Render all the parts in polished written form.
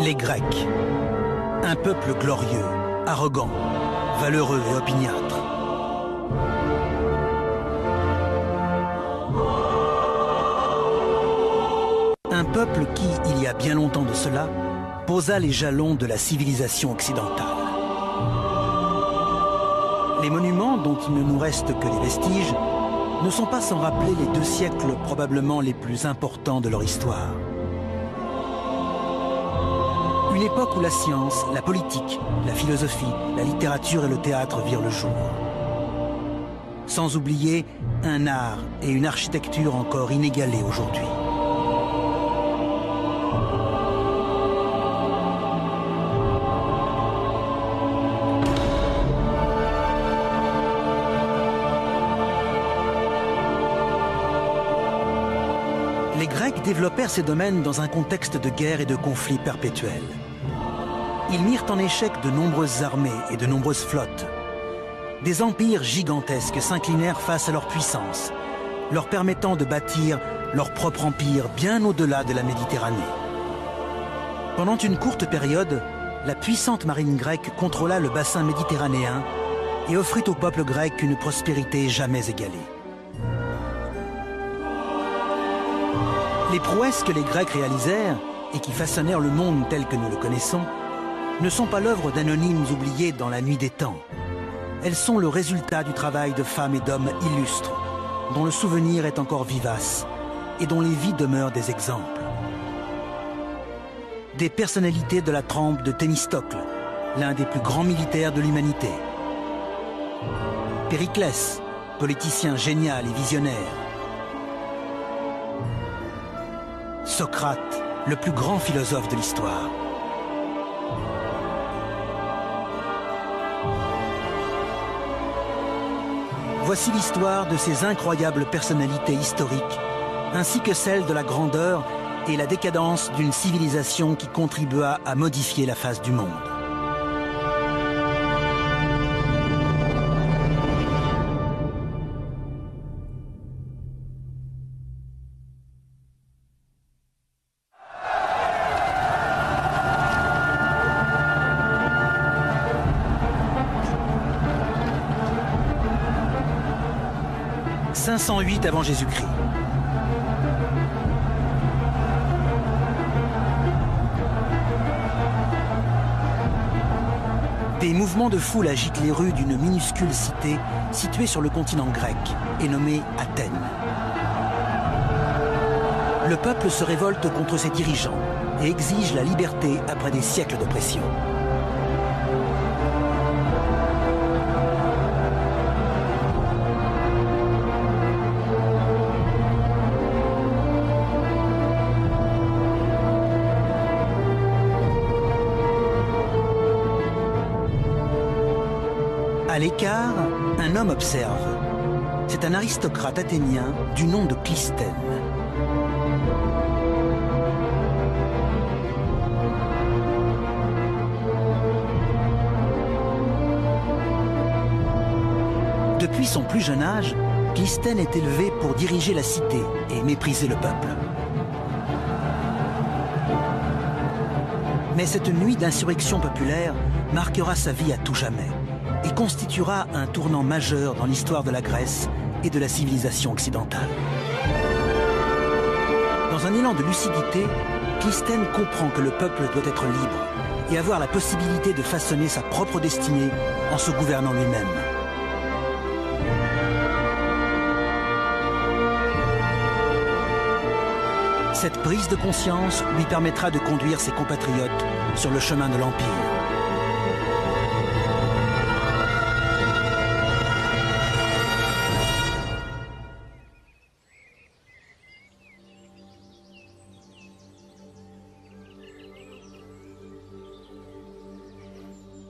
Les Grecs, un peuple glorieux, arrogant, valeureux et opiniâtre. Un peuple qui, il y a bien longtemps de cela, posa les jalons de la civilisation occidentale. Les monuments, dont il ne nous reste que les vestiges, ne sont pas sans rappeler les 2 siècles probablement les plus importants de leur histoire. Une époque où la science, la politique, la philosophie, la littérature et le théâtre virent le jour. Sans oublier un art et une architecture encore inégalés aujourd'hui. Les Grecs développèrent ces domaines dans un contexte de guerre et de conflits perpétuels. Ils mirent en échec de nombreuses armées et de nombreuses flottes. Des empires gigantesques s'inclinèrent face à leur puissance, leur permettant de bâtir leur propre empire bien au-delà de la Méditerranée. Pendant une courte période, la puissante marine grecque contrôla le bassin méditerranéen et offrit au peuple grec une prospérité jamais égalée. Les prouesses que les Grecs réalisèrent et qui façonnèrent le monde tel que nous le connaissons ne sont pas l'œuvre d'anonymes oubliés dans la nuit des temps. Elles sont le résultat du travail de femmes et d'hommes illustres, dont le souvenir est encore vivace et dont les vies demeurent des exemples. Des personnalités de la trempe de Thémistocle, l'un des plus grands militaires de l'humanité. Périclès, politicien génial et visionnaire. Socrate, le plus grand philosophe de l'histoire. Voici l'histoire de ces incroyables personnalités historiques, ainsi que celle de la grandeur et la décadence d'une civilisation qui contribua à modifier la face du monde. « 508 avant Jésus-Christ. Des mouvements de foule agitent les rues d'une minuscule cité située sur le continent grec et nommée Athènes. Le peuple se révolte contre ses dirigeants et exige la liberté après des siècles d'oppression. À l'écart, un homme observe. C'est un aristocrate athénien du nom de Clisthène. Depuis son plus jeune âge, Clisthène est élevé pour diriger la cité et mépriser le peuple. Mais cette nuit d'insurrection populaire marquera sa vie à tout jamais et constituera un tournant majeur dans l'histoire de la Grèce et de la civilisation occidentale. Dans un élan de lucidité, Clisthène comprend que le peuple doit être libre et avoir la possibilité de façonner sa propre destinée en se gouvernant lui-même. Cette prise de conscience lui permettra de conduire ses compatriotes sur le chemin de l'Empire.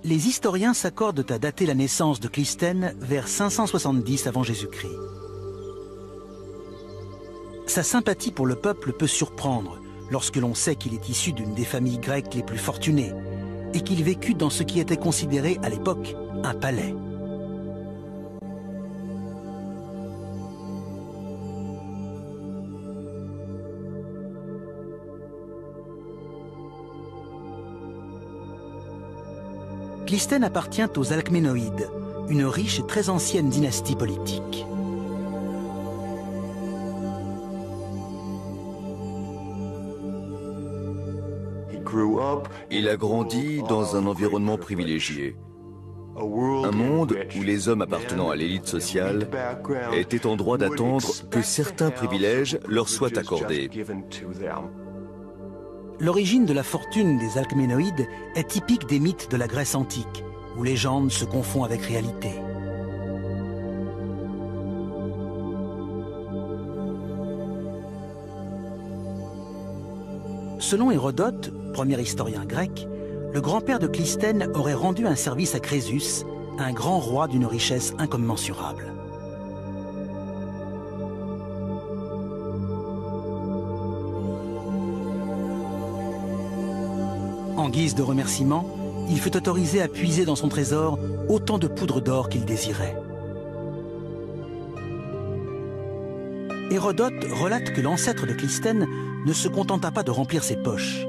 Les historiens s'accordent à dater la naissance de Clisthène vers 570 avant Jésus-Christ. Sa sympathie pour le peuple peut surprendre lorsque l'on sait qu'il est issu d'une des familles grecques les plus fortunées et qu'il vécut dans ce qui était considéré à l'époque un palais. Clystène appartient aux Alcménoïdes, une riche et très ancienne dynastie politique. Il a grandi dans un environnement privilégié. Un monde où les hommes appartenant à l'élite sociale étaient en droit d'attendre que certains privilèges leur soient accordés. L'origine de la fortune des Alcménoïdes est typique des mythes de la Grèce antique, où légende se confond avec réalité. Selon Hérodote, premier historien grec, le grand-père de Clystène aurait rendu un service à Crésus, un grand roi d'une richesse incommensurable. En guise de remerciement, il fut autorisé à puiser dans son trésor autant de poudre d'or qu'il désirait. Hérodote relate que l'ancêtre de Clystène ne se contenta pas de remplir ses poches.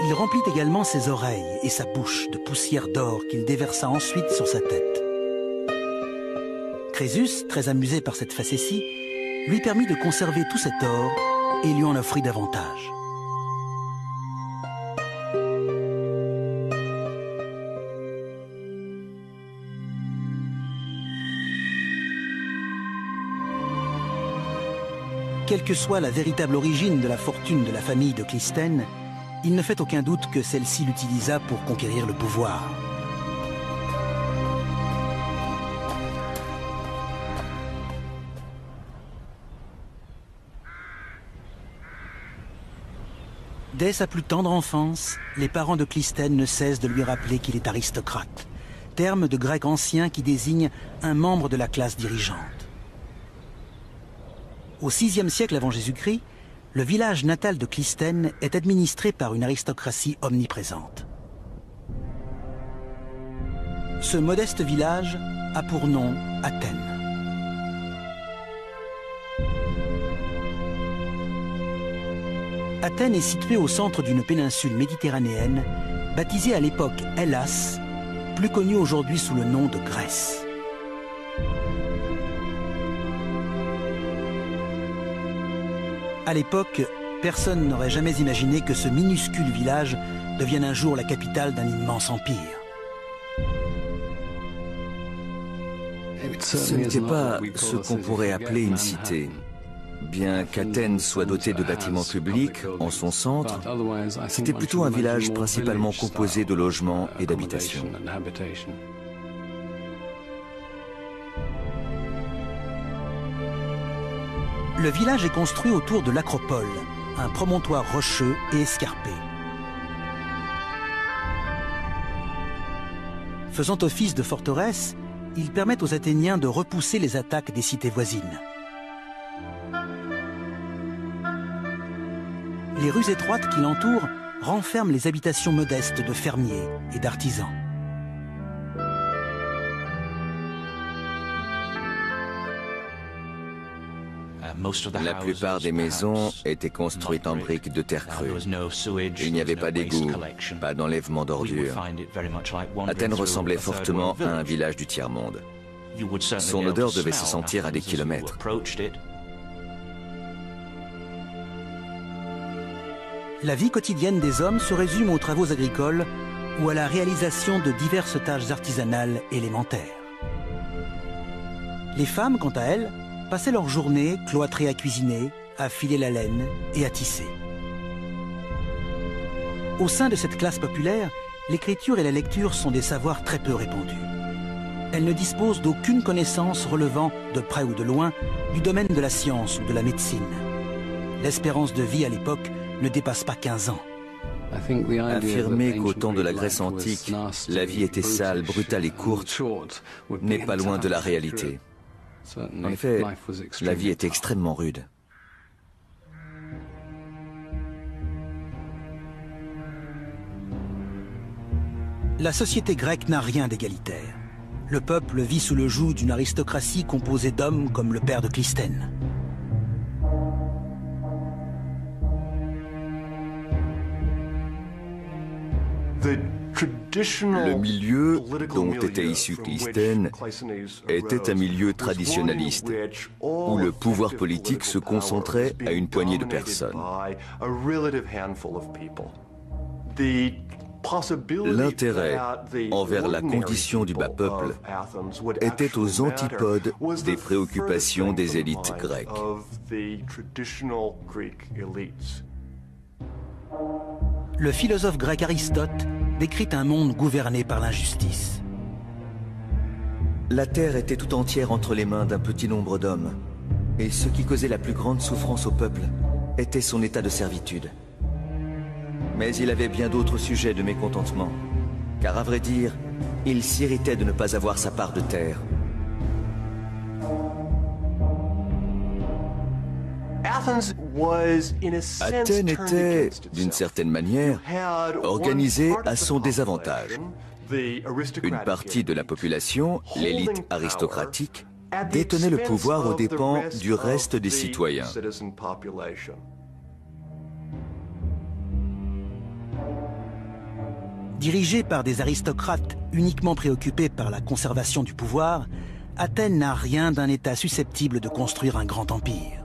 Il remplit également ses oreilles et sa bouche de poussière d'or qu'il déversa ensuite sur sa tête. Crésus, très amusé par cette facétie, lui permit de conserver tout cet or et lui en offrit davantage. Quelle que soit la véritable origine de la fortune de la famille de Clystène, il ne fait aucun doute que celle-ci l'utilisa pour conquérir le pouvoir. Dès sa plus tendre enfance, les parents de Clystène ne cessent de lui rappeler qu'il est aristocrate, terme de grec ancien qui désigne un membre de la classe dirigeante. Au VIe siècle avant Jésus-Christ, le village natal de Clystène est administré par une aristocratie omniprésente. Ce modeste village a pour nom Athènes. Athènes est située au centre d'une péninsule méditerranéenne, baptisée à l'époque Hellas, plus connue aujourd'hui sous le nom de Grèce. À l'époque, personne n'aurait jamais imaginé que ce minuscule village devienne un jour la capitale d'un immense empire. Ce n'était pas ce qu'on pourrait appeler une cité. Bien qu'Athènes soit dotée de bâtiments publics en son centre, c'était plutôt un village principalement composé de logements et d'habitations. Le village est construit autour de l'Acropole, un promontoire rocheux et escarpé. Faisant office de forteresse, il permet aux Athéniens de repousser les attaques des cités voisines. Les rues étroites qui l'entourent renferment les habitations modestes de fermiers et d'artisans. La plupart des maisons étaient construites en briques de terre crue. Il n'y avait pas d'égout, pas d'enlèvement d'ordures. Athènes ressemblait fortement à un village du tiers-monde. Son odeur devait se sentir à des kilomètres. La vie quotidienne des hommes se résume aux travaux agricoles ou à la réalisation de diverses tâches artisanales élémentaires. Les femmes, quant à elles, passaient leur journée cloîtrées à cuisiner, à filer la laine et à tisser. Au sein de cette classe populaire, l'écriture et la lecture sont des savoirs très peu répandus. Elles ne disposent d'aucune connaissance relevant, de près ou de loin, du domaine de la science ou de la médecine. L'espérance de vie à l'époque ne dépasse pas 15 ans. Affirmer qu'au temps de la Grèce antique, la vie était sale, brutale et courte n'est pas loin de la réalité. En effet, la vie est extrêmement rude. La société grecque n'a rien d'égalitaire. Le peuple vit sous le joug d'une aristocratie composée d'hommes comme le père de Clystène. Le milieu dont était issu Clisthène était un milieu traditionnaliste, où le pouvoir politique se concentrait à une poignée de personnes. L'intérêt envers la condition du bas peuple était aux antipodes des préoccupations des élites grecques. Le philosophe grec Aristote décrit un monde gouverné par l'injustice. La terre était tout entière entre les mains d'un petit nombre d'hommes, et ce qui causait la plus grande souffrance au peuple était son état de servitude. Mais il avait bien d'autres sujets de mécontentement, car à vrai dire, il s'irritait de ne pas avoir sa part de terre. Athènes était, d'une certaine manière, organisée à son désavantage. Une partie de la population, l'élite aristocratique, détenait le pouvoir aux dépens du reste des citoyens. Dirigée par des aristocrates uniquement préoccupés par la conservation du pouvoir, Athènes n'a rien d'un État susceptible de construire un grand empire.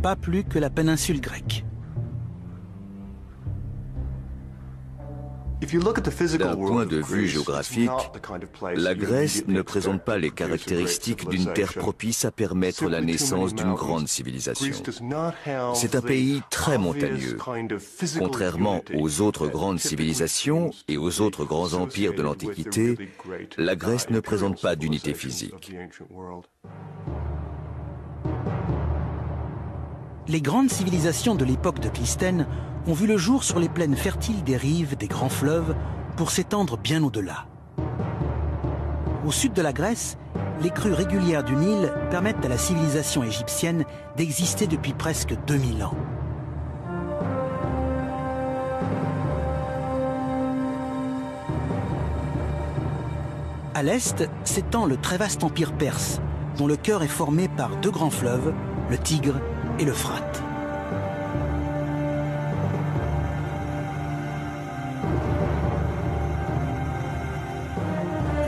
Pas plus que la péninsule grecque. D'un point de vue géographique, la Grèce ne présente pas les caractéristiques d'une terre propice à permettre la naissance d'une grande civilisation. C'est un pays très montagneux. Contrairement aux autres grandes civilisations et aux autres grands empires de l'Antiquité, la Grèce ne présente pas d'unité physique. Les grandes civilisations de l'époque de Clisthène ont vu le jour sur les plaines fertiles des rives des grands fleuves pour s'étendre bien au-delà. Au sud de la Grèce, les crues régulières du Nil permettent à la civilisation égyptienne d'exister depuis presque 2000 ans. À l'est s'étend le très vaste empire perse, dont le cœur est formé par deux grands fleuves, le Tigre et l'Euphrate.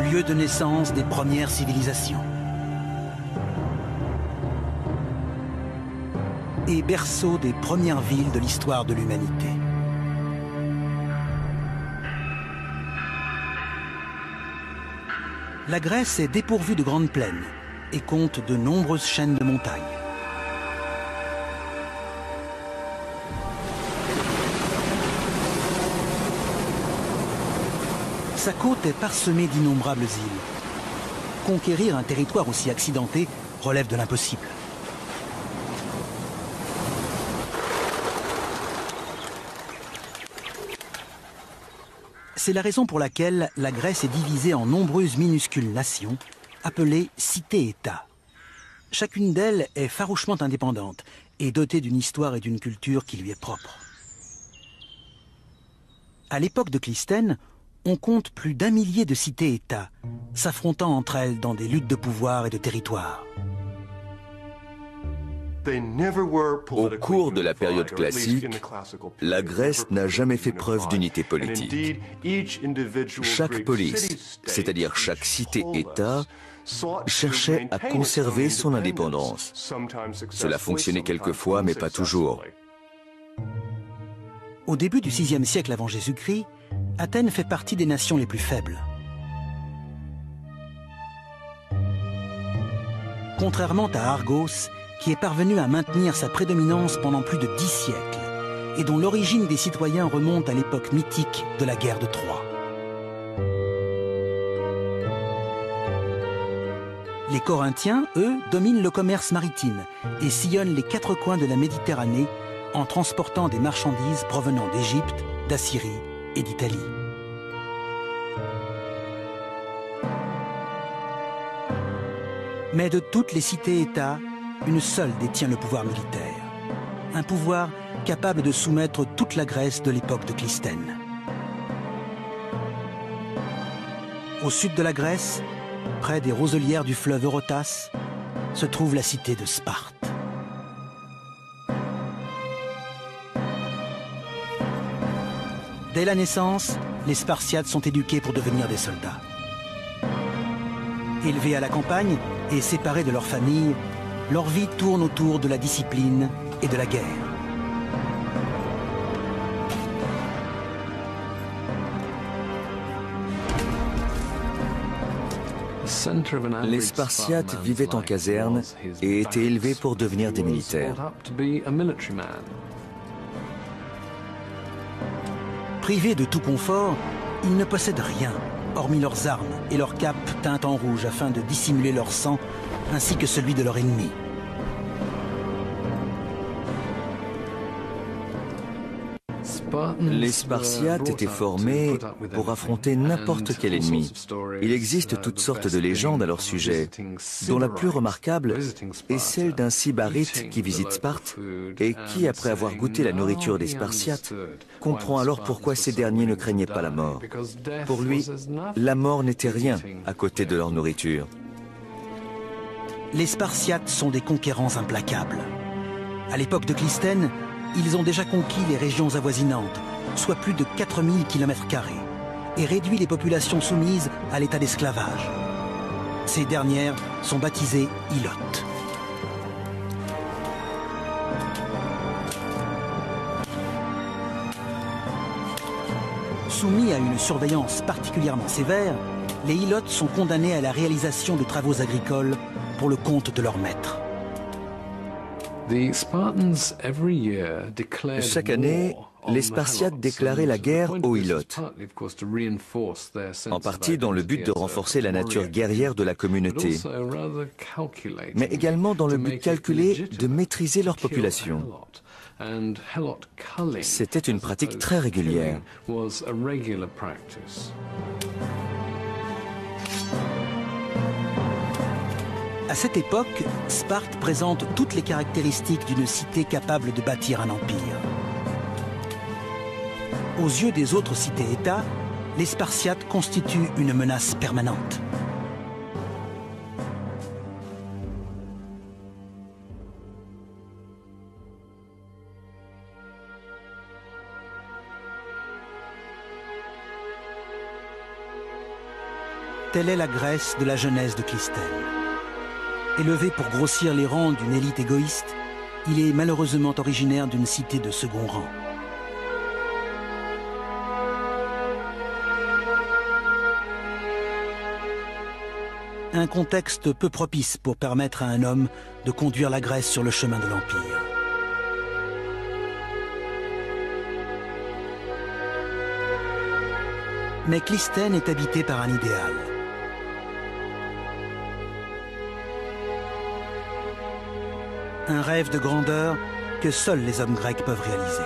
Lieu de naissance des premières civilisations. Et berceau des premières villes de l'histoire de l'humanité. La Grèce est dépourvue de grandes plaines et compte de nombreuses chaînes de montagnes. Sa côte est parsemée d'innombrables îles. Conquérir un territoire aussi accidenté relève de l'impossible. C'est la raison pour laquelle la Grèce est divisée en nombreuses minuscules nations, appelées cités-États. Chacune d'elles est farouchement indépendante et dotée d'une histoire et d'une culture qui lui est propre. À l'époque de Clisthène, on compte plus d'1 millier de cités-États, s'affrontant entre elles dans des luttes de pouvoir et de territoire. Au cours de la période classique, la Grèce n'a jamais fait preuve d'unité politique. Chaque polis, c'est-à-dire chaque cité-État, cherchait à conserver son indépendance. Cela fonctionnait quelquefois, mais pas toujours. Au début du VIe siècle avant Jésus-Christ, Athènes fait partie des nations les plus faibles. Contrairement à Argos, qui est parvenu à maintenir sa prédominance pendant plus de 10 siècles, et dont l'origine des citoyens remonte à l'époque mythique de la guerre de Troie. Les Corinthiens, eux, dominent le commerce maritime et sillonnent les 4 coins de la Méditerranée en transportant des marchandises provenant d'Égypte, d'Assyrie et d'Italie. Mais de toutes les cités-États, une seule détient le pouvoir militaire. Un pouvoir capable de soumettre toute la Grèce de l'époque de Clisthène. Au sud de la Grèce, près des roselières du fleuve Eurotas, se trouve la cité de Sparte. Dès la naissance, les Spartiates sont éduqués pour devenir des soldats. Élevés à la campagne et séparés de leur famille, leur vie tourne autour de la discipline et de la guerre. Les Spartiates vivaient en caserne et étaient élevés pour devenir des militaires. Privés de tout confort, ils ne possèdent rien, hormis leurs armes et leurs capes teintes en rouge afin de dissimuler leur sang ainsi que celui de leur ennemi. Les Spartiates étaient formés pour affronter n'importe quel ennemi. Il existe toutes sortes de légendes à leur sujet, dont la plus remarquable est celle d'un sybarite qui visite Sparte et qui, après avoir goûté la nourriture des Spartiates, comprend alors pourquoi ces derniers ne craignaient pas la mort. Pour lui, la mort n'était rien à côté de leur nourriture. Les Spartiates sont des conquérants implacables. À l'époque de Clisthène, ils ont déjà conquis les régions avoisinantes, soit plus de 4000 km², et réduit les populations soumises à l'état d'esclavage. Ces dernières sont baptisées ilotes. Soumis à une surveillance particulièrement sévère, les ilotes sont condamnés à la réalisation de travaux agricoles pour le compte de leur maître. Chaque année, les Spartiates déclaraient la guerre aux Ilotes, en partie dans le but de renforcer la nature guerrière de la communauté, mais également dans le but calculé de maîtriser leur population. C'était une pratique très régulière. À cette époque, Sparte présente toutes les caractéristiques d'une cité capable de bâtir un empire. Aux yeux des autres cités-États, les Spartiates constituent une menace permanente. Telle est la Grèce de la jeunesse de Clisthène. Élevé pour grossir les rangs d'une élite égoïste, il est malheureusement originaire d'une cité de second rang. Un contexte peu propice pour permettre à un homme de conduire la Grèce sur le chemin de l'Empire. Mais Clisthène est habitée par un idéal. Un rêve de grandeur que seuls les hommes grecs peuvent réaliser.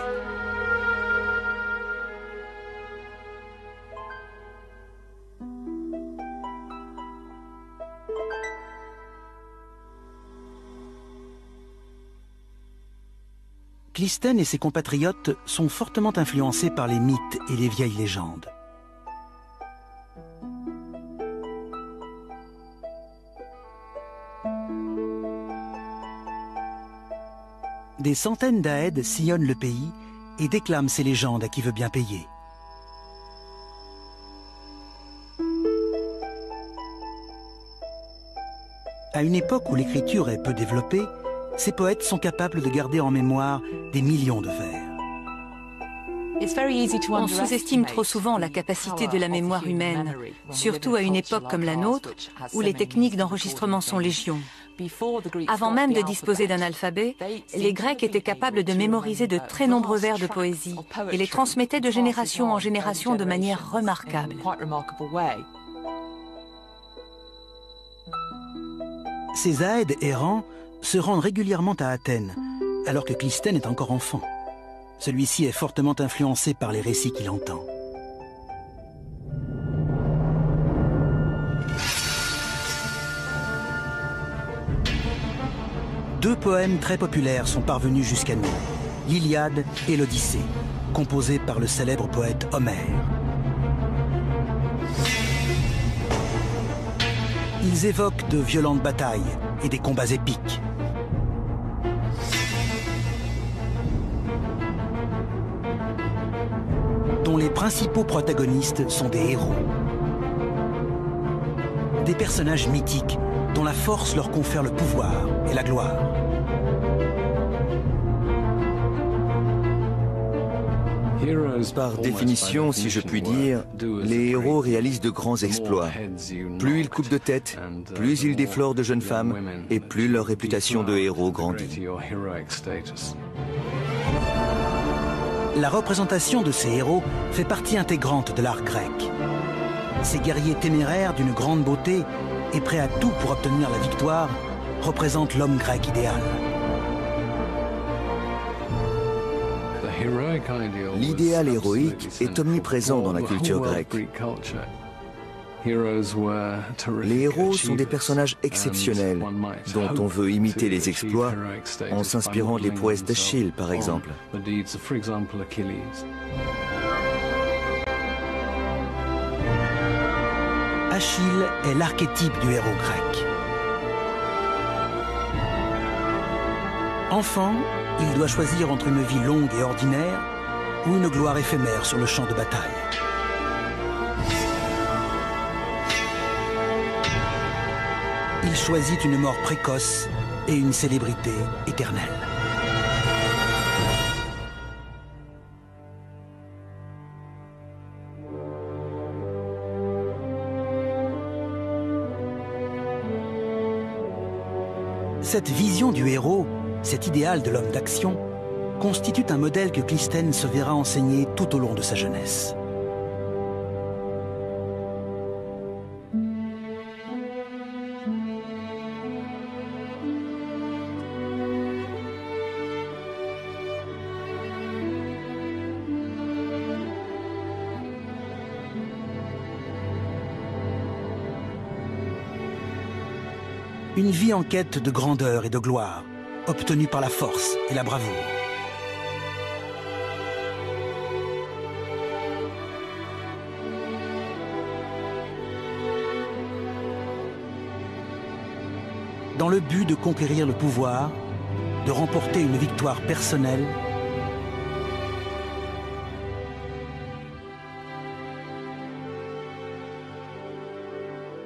Clisthène et ses compatriotes sont fortement influencés par les mythes et les vieilles légendes. Des centaines d'Aèdes sillonnent le pays et déclament ces légendes à qui veut bien payer. À une époque où l'écriture est peu développée, ces poètes sont capables de garder en mémoire des millions de vers. On sous-estime trop souvent la capacité de la mémoire humaine, surtout à une époque comme la nôtre, où les techniques d'enregistrement sont légion. Avant même de disposer d'un alphabet, les Grecs étaient capables de mémoriser de très nombreux vers de poésie et les transmettaient de génération en génération de manière remarquable. Ces Aèdes errants se rendent régulièrement à Athènes, alors que Clisthène est encore enfant. Celui-ci est fortement influencé par les récits qu'il entend. Deux poèmes très populaires sont parvenus jusqu'à nous, l'Iliade et l'Odyssée, composés par le célèbre poète Homère. Ils évoquent de violentes batailles et des combats épiques. Dont les principaux protagonistes sont des héros. Des personnages mythiques dont la force leur confère le pouvoir et la gloire. Par définition, si je puis dire, les héros réalisent de grands exploits. Plus ils coupent de tête, plus ils déflorent de jeunes femmes, et plus leur réputation de héros grandit. La représentation de ces héros fait partie intégrante de l'art grec. Ces guerriers téméraires d'une grande beauté et prêts à tout pour obtenir la victoire représentent l'homme grec idéal. L'idéal héroïque est omniprésent dans la culture grecque. Les héros sont des personnages exceptionnels dont on veut imiter les exploits en s'inspirant des prouesses d'Achille, par exemple. Achille est l'archétype du héros grec. Enfant, il doit choisir entre une vie longue et ordinaire ou une gloire éphémère sur le champ de bataille. Il choisit une mort précoce et une célébrité éternelle. Cette vision du héros, cet idéal de l'homme d'action, constitue un modèle que Clisthène se verra enseigner tout au long de sa jeunesse. Une vie en quête de grandeur et de gloire, obtenue par la force et la bravoure. Dans le but de conquérir le pouvoir, de remporter une victoire personnelle,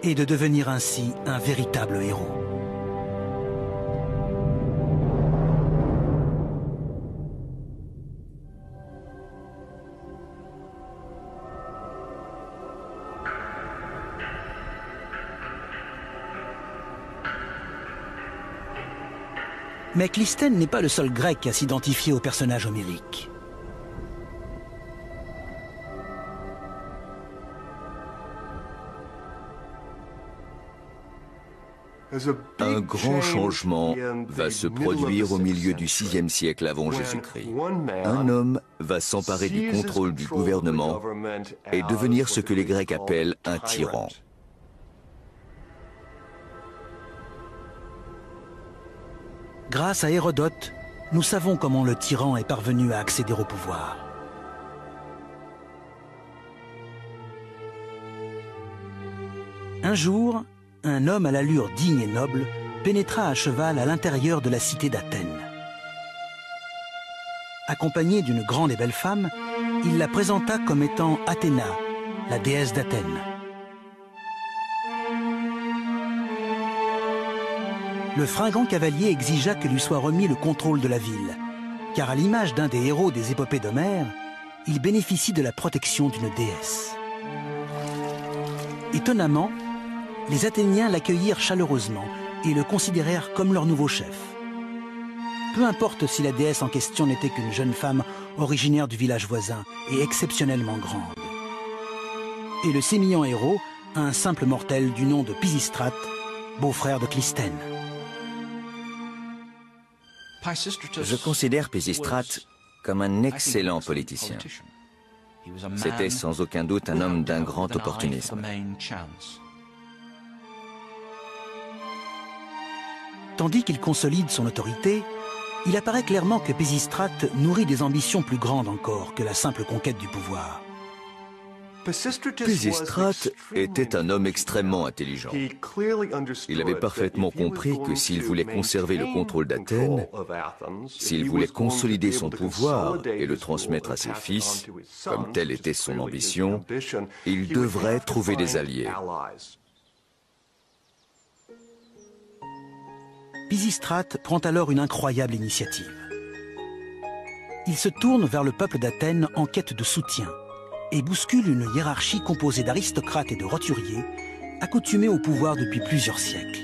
et de devenir ainsi un véritable héros. Mais Clisthène n'est pas le seul grec à s'identifier au personnage homérique. Un grand changement va se produire au milieu du VIe siècle avant Jésus-Christ. Un homme va s'emparer du contrôle du gouvernement et devenir ce que les Grecs appellent un tyran. Grâce à Hérodote, nous savons comment le tyran est parvenu à accéder au pouvoir. Un jour, un homme à l'allure digne et noble pénétra à cheval à l'intérieur de la cité d'Athènes. Accompagné d'une grande et belle femme, il la présenta comme étant Athéna, la déesse d'Athènes. Le fringant cavalier exigea que lui soit remis le contrôle de la ville, car à l'image d'un des héros des épopées d'Homère, il bénéficie de la protection d'une déesse. Étonnamment, les Athéniens l'accueillirent chaleureusement et le considérèrent comme leur nouveau chef. Peu importe si la déesse en question n'était qu'une jeune femme originaire du village voisin et exceptionnellement grande. Et le sémillant héros, un simple mortel du nom de Pisistrate, beau-frère de Clisthène. Je considère Pisistrate comme un excellent politicien. C'était sans aucun doute un homme d'un grand opportunisme. Tandis qu'il consolide son autorité, il apparaît clairement que Pisistrate nourrit des ambitions plus grandes encore que la simple conquête du pouvoir. Pisistrate était un homme extrêmement intelligent. Il avait parfaitement compris que s'il voulait conserver le contrôle d'Athènes, s'il voulait consolider son pouvoir et le transmettre à ses fils, comme telle était son ambition, il devrait trouver des alliés. Pisistrate prend alors une incroyable initiative. Il se tourne vers le peuple d'Athènes en quête de soutien et bouscule une hiérarchie composée d'aristocrates et de roturiers accoutumés au pouvoir depuis plusieurs siècles.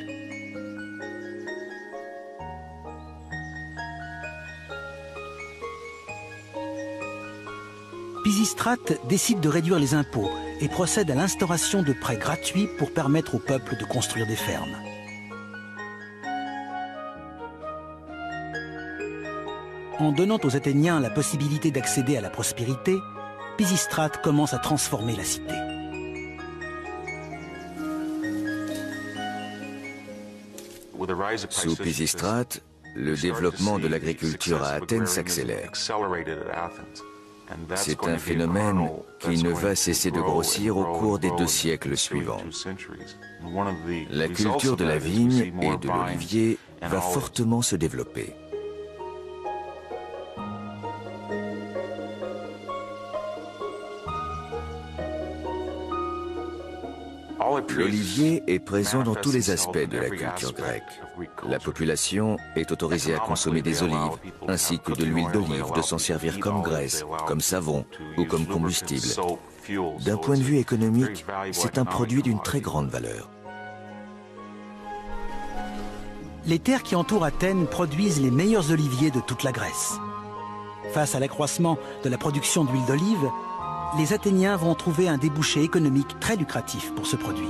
Pisistrate décide de réduire les impôts et procède à l'instauration de prêts gratuits pour permettre au peuple de construire des fermes. En donnant aux Athéniens la possibilité d'accéder à la prospérité, Pisistrate commence à transformer la cité. Sous Pisistrate, le développement de l'agriculture à Athènes s'accélère. C'est un phénomène qui ne va cesser de grossir au cours des 2 siècles suivants. La culture de la vigne et de l'olivier va fortement se développer. L'olivier est présent dans tous les aspects de la culture grecque. La population est autorisée à consommer des olives, ainsi que de l'huile d'olive, de s'en servir comme graisse, comme savon ou comme combustible. D'un point de vue économique, c'est un produit d'une très grande valeur. Les terres qui entourent Athènes produisent les meilleurs oliviers de toute la Grèce. Face à l'accroissement de la production d'huile d'olive, les Athéniens vont trouver un débouché économique très lucratif pour ce produit.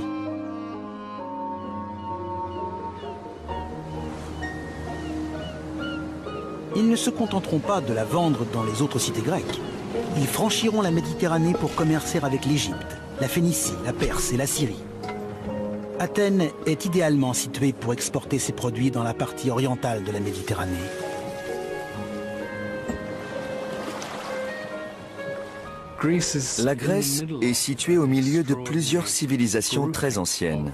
Ils ne se contenteront pas de la vendre dans les autres cités grecques. Ils franchiront la Méditerranée pour commercer avec l'Égypte, la Phénicie, la Perse et la Syrie. Athènes est idéalement située pour exporter ses produits dans la partie orientale de la Méditerranée. La Grèce est située au milieu de plusieurs civilisations très anciennes.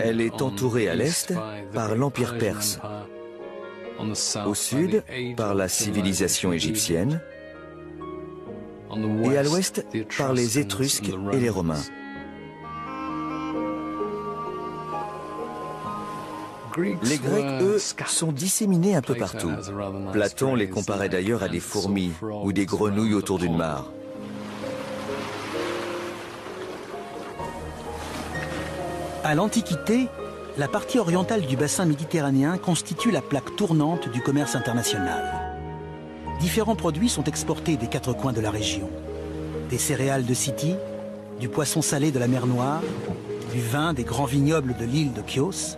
Elle est entourée à l'est par l'Empire perse, au sud par la civilisation égyptienne et à l'ouest par les Étrusques et les Romains. Les Grecs, eux, sont disséminés un peu partout. Platon les comparait d'ailleurs à des fourmis ou des grenouilles autour d'une mare. À l'Antiquité, la partie orientale du bassin méditerranéen constitue la plaque tournante du commerce international. Différents produits sont exportés des 4 coins de la région. Des céréales de Scythie, du poisson salé de la mer Noire, du vin des grands vignobles de l'île de Chios,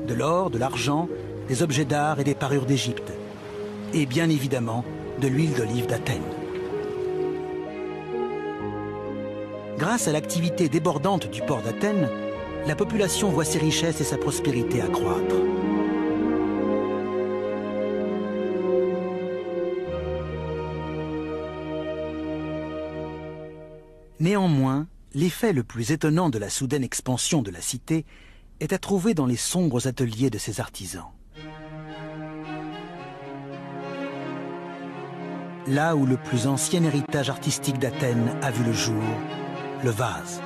de l'or, de l'argent, des objets d'art et des parures d'Égypte. Et bien évidemment, de l'huile d'olive d'Athènes. Grâce à l'activité débordante du port d'Athènes, la population voit ses richesses et sa prospérité accroître. Néanmoins, l'effet le plus étonnant de la soudaine expansion de la cité est à trouver dans les sombres ateliers de ses artisans. Là où le plus ancien héritage artistique d'Athènes a vu le jour, le vase.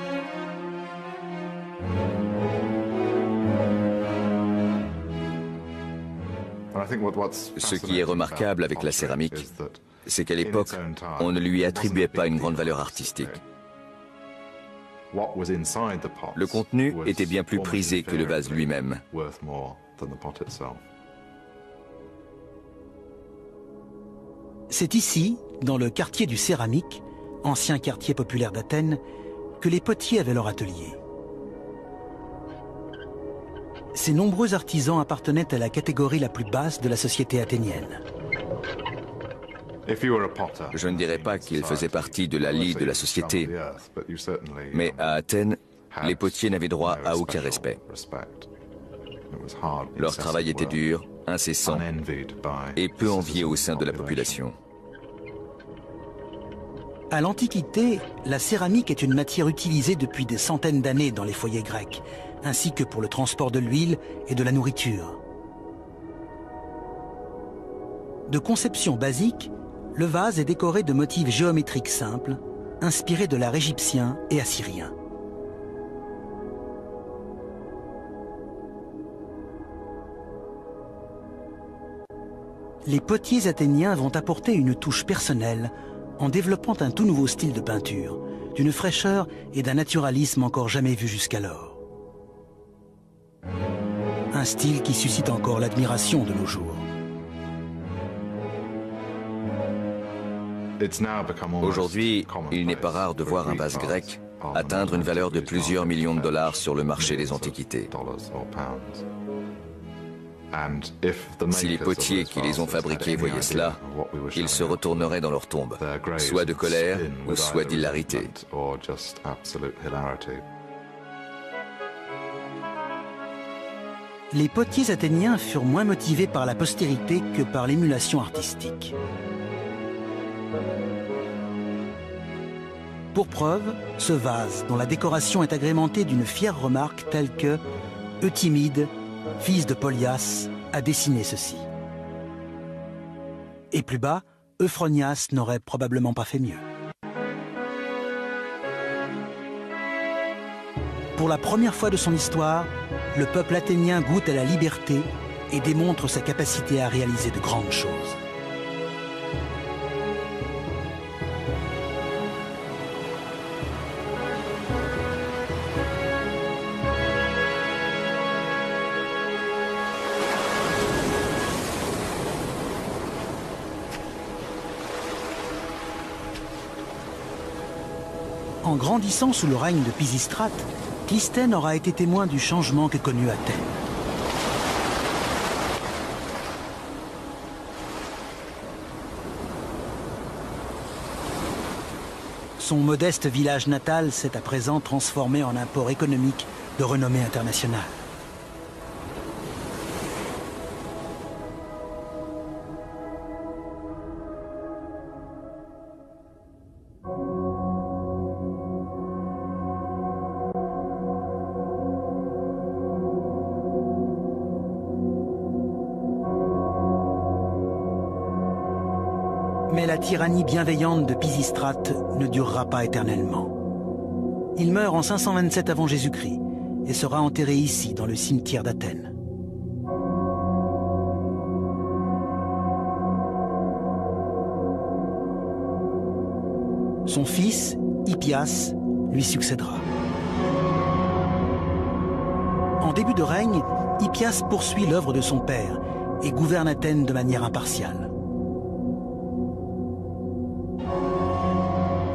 Ce qui est remarquable avec la céramique, c'est qu'à l'époque, on ne lui attribuait pas une grande valeur artistique. Le contenu était bien plus prisé que le vase lui-même. C'est ici, dans le quartier du Céramique, ancien quartier populaire d'Athènes, que les potiers avaient leur atelier. Ces nombreux artisans appartenaient à la catégorie la plus basse de la société athénienne. Je ne dirais pas qu'ils faisaient partie de la lie de la société, mais à Athènes, les potiers n'avaient droit à aucun respect. Leur travail était dur, incessant et peu envié au sein de la population. À l'Antiquité, la céramique est une matière utilisée depuis des centaines d'années dans les foyers grecs, ainsi que pour le transport de l'huile et de la nourriture. De conception basique, le vase est décoré de motifs géométriques simples, inspirés de l'art égyptien et assyrien. Les potiers athéniens vont apporter une touche personnelle en développant un tout nouveau style de peinture, d'une fraîcheur et d'un naturalisme encore jamais vus jusqu'alors. Un style qui suscite encore l'admiration de nos jours. Aujourd'hui, il n'est pas rare de voir un vase grec atteindre une valeur de plusieurs millions de dollars sur le marché des antiquités. Si les potiers qui les ont fabriqués voyaient cela, ils se retourneraient dans leur tombe, soit de colère ou soit d'hilarité. Les potiers athéniens furent moins motivés par la postérité que par l'émulation artistique. Pour preuve, ce vase, dont la décoration est agrémentée d'une fière remarque telle que « Euthymide, fils de Polias, a dessiné ceci ». Et plus bas, Euphronias n'aurait probablement pas fait mieux. Pour la première fois de son histoire, le peuple athénien goûte à la liberté et démontre sa capacité à réaliser de grandes choses. En grandissant sous le règne de Pisistrate, Clisthène aura été témoin du changement que connut Athènes. Son modeste village natal s'est à présent transformé en un port économique de renommée internationale. Mais la tyrannie bienveillante de Pisistrate ne durera pas éternellement. Il meurt en 527 avant Jésus-Christ et sera enterré ici, dans le cimetière d'Athènes. Son fils, Hippias, lui succédera. En début de règne, Hippias poursuit l'œuvre de son père et gouverne Athènes de manière impartiale.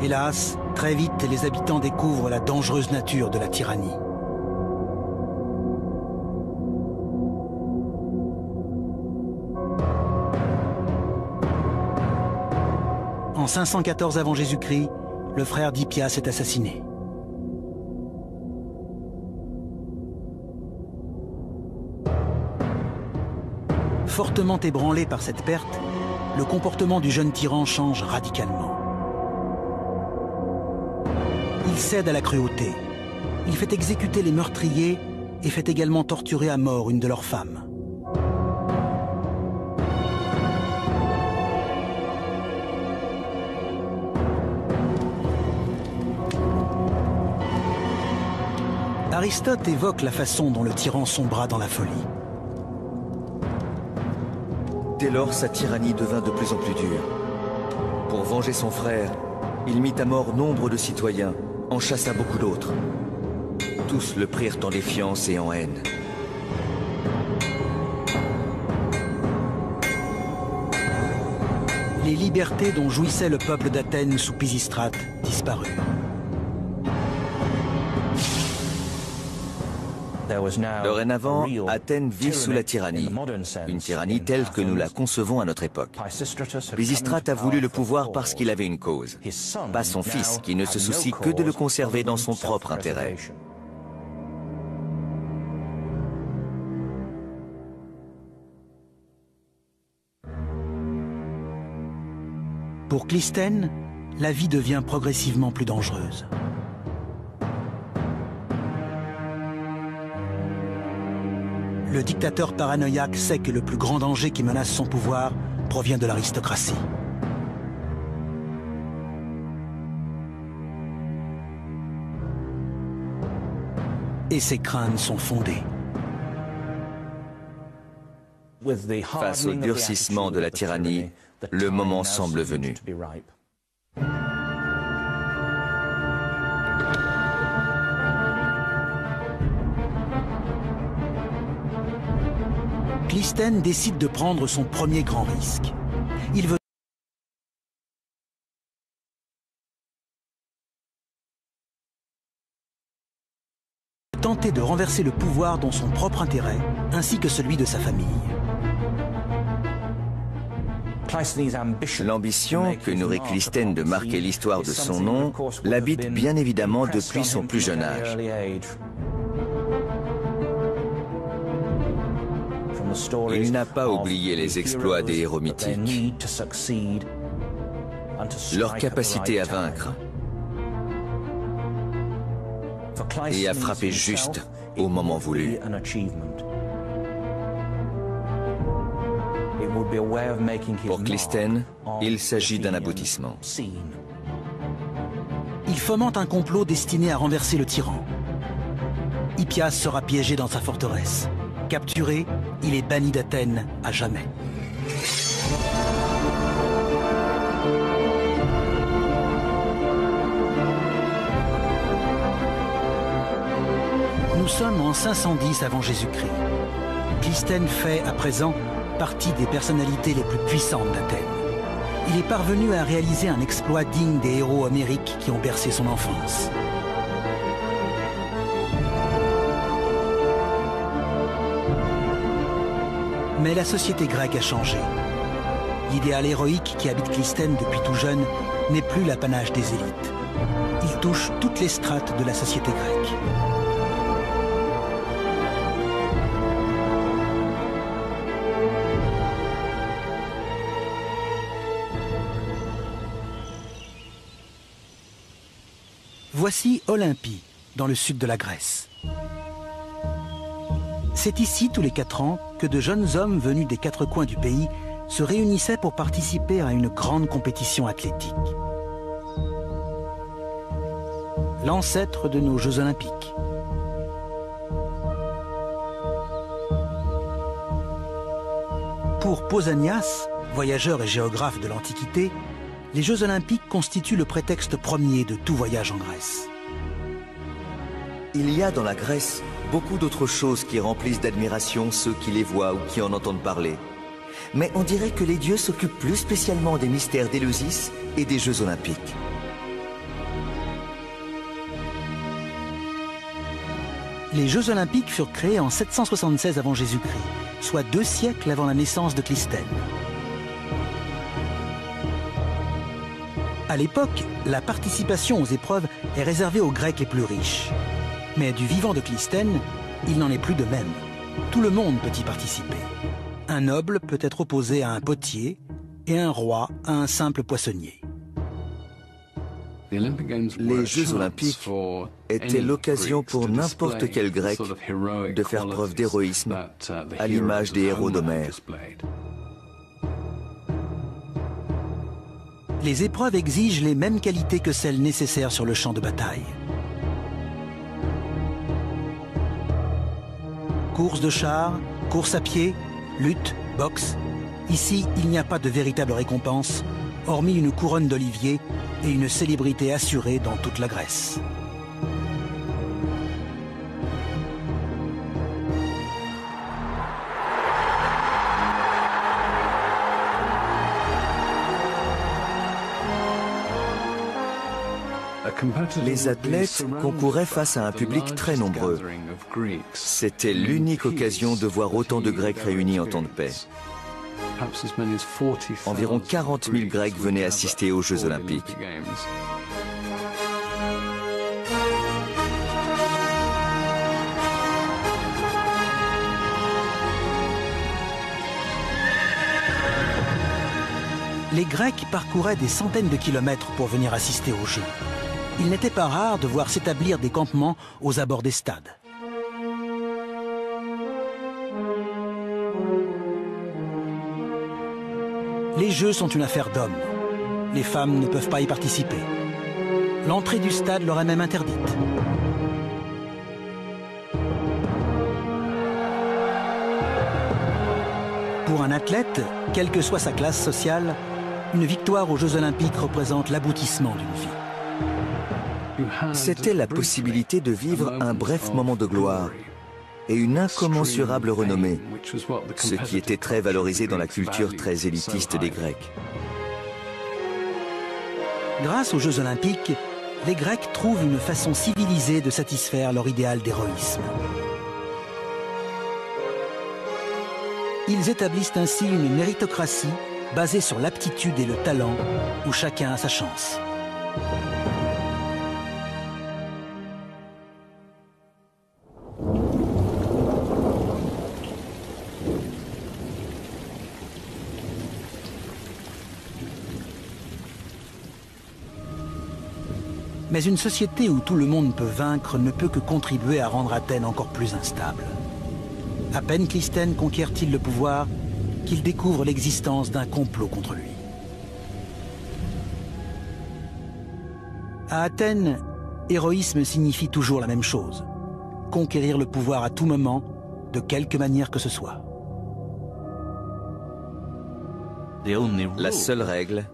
Hélas, très vite, les habitants découvrent la dangereuse nature de la tyrannie. En 514 avant Jésus-Christ, le frère d'Hippias est assassiné. Fortement ébranlé par cette perte, le comportement du jeune tyran change radicalement. Il cède à la cruauté. Il fait exécuter les meurtriers et fait également torturer à mort une de leurs femmes. Aristote évoque la façon dont le tyran sombra dans la folie. Dès lors, sa tyrannie devint de plus en plus dure. Pour venger son frère, il mit à mort nombre de citoyens, en chassa beaucoup d'autres. Tous le prirent en défiance et en haine. Les libertés dont jouissait le peuple d'Athènes sous Pisistrate disparurent. Dorénavant, Athènes vit sous la tyrannie, une tyrannie telle que nous la concevons à notre époque. Pisistrate a voulu le pouvoir parce qu'il avait une cause, pas son fils qui ne se soucie que de le conserver dans son propre intérêt. Pour Clisthène, la vie devient progressivement plus dangereuse. Le dictateur paranoïaque sait que le plus grand danger qui menace son pouvoir provient de l'aristocratie. Et ses craintes sont fondées. Face au durcissement de la tyrannie, le moment semble venu. Clystène décide de prendre son premier grand risque. Il veut tenter de renverser le pouvoir dans son propre intérêt, ainsi que celui de sa famille. L'ambition que nourrit Clystène de marquer l'histoire de son nom l'habite bien évidemment depuis son plus jeune âge. Il n'a pas oublié les exploits des héros mythiques, leur capacité à vaincre et à frapper juste au moment voulu. Pour Clystène, il s'agit d'un aboutissement. Il fomente un complot destiné à renverser le tyran. Hippias sera piégé dans sa forteresse. Capturé, il est banni d'Athènes à jamais. Nous sommes en 510 avant Jésus-Christ. Clystène fait, à présent, partie des personnalités les plus puissantes d'Athènes. Il est parvenu à réaliser un exploit digne des héros homériques qui ont bercé son enfance. Mais la société grecque a changé. L'idéal héroïque qui habite Clystène depuis tout jeune n'est plus l'apanage des élites. Il touche toutes les strates de la société grecque. Voici Olympie, dans le sud de la Grèce. C'est ici, tous les 4 ans, que de jeunes hommes venus des 4 coins du pays se réunissaient pour participer à une grande compétition athlétique. L'ancêtre de nos Jeux Olympiques. Pour Pausanias, voyageur et géographe de l'Antiquité, les Jeux Olympiques constituent le prétexte premier de tout voyage en Grèce. Il y a dans la Grèce beaucoup d'autres choses qui remplissent d'admiration ceux qui les voient ou qui en entendent parler. Mais on dirait que les dieux s'occupent plus spécialement des mystères d'Éleusis et des Jeux Olympiques. Les Jeux Olympiques furent créés en 776 avant Jésus-Christ, soit 2 siècles avant la naissance de Clystène. À l'époque, la participation aux épreuves est réservée aux Grecs les plus riches. Mais du vivant de Clystène, il n'en est plus de même. Tout le monde peut y participer. Un noble peut être opposé à un potier et un roi à un simple poissonnier. Les Jeux Olympiques étaient l'occasion pour n'importe quel Grec de faire preuve d'héroïsme à l'image des héros d'Homère. Les épreuves exigent les mêmes qualités que celles nécessaires sur le champ de bataille. Course de chars, course à pied, lutte, boxe. Ici, il n'y a pas de véritable récompense, hormis une couronne d'olivier et une célébrité assurée dans toute la Grèce. Les athlètes concouraient face à un public très nombreux. C'était l'unique occasion de voir autant de Grecs réunis en temps de paix. Environ 40 000 Grecs venaient assister aux Jeux Olympiques. Les Grecs parcouraient des centaines de kilomètres pour venir assister aux Jeux. Il n'était pas rare de voir s'établir des campements aux abords des stades. Les Jeux sont une affaire d'hommes. Les femmes ne peuvent pas y participer. L'entrée du stade leur est même interdite. Pour un athlète, quelle que soit sa classe sociale, une victoire aux Jeux Olympiques représente l'aboutissement d'une vie. C'était la possibilité de vivre un bref moment de gloire et une incommensurable renommée, ce qui était très valorisé dans la culture très élitiste des Grecs. Grâce aux Jeux Olympiques, les Grecs trouvent une façon civilisée de satisfaire leur idéal d'héroïsme. Ils établissent ainsi une méritocratie basée sur l'aptitude et le talent, où chacun a sa chance. Mais une société où tout le monde peut vaincre ne peut que contribuer à rendre Athènes encore plus instable. À peine Clisthène conquiert-il le pouvoir qu'il découvre l'existence d'un complot contre lui. À Athènes, héroïsme signifie toujours la même chose. Conquérir le pouvoir à tout moment, de quelque manière que ce soit. La seule règle,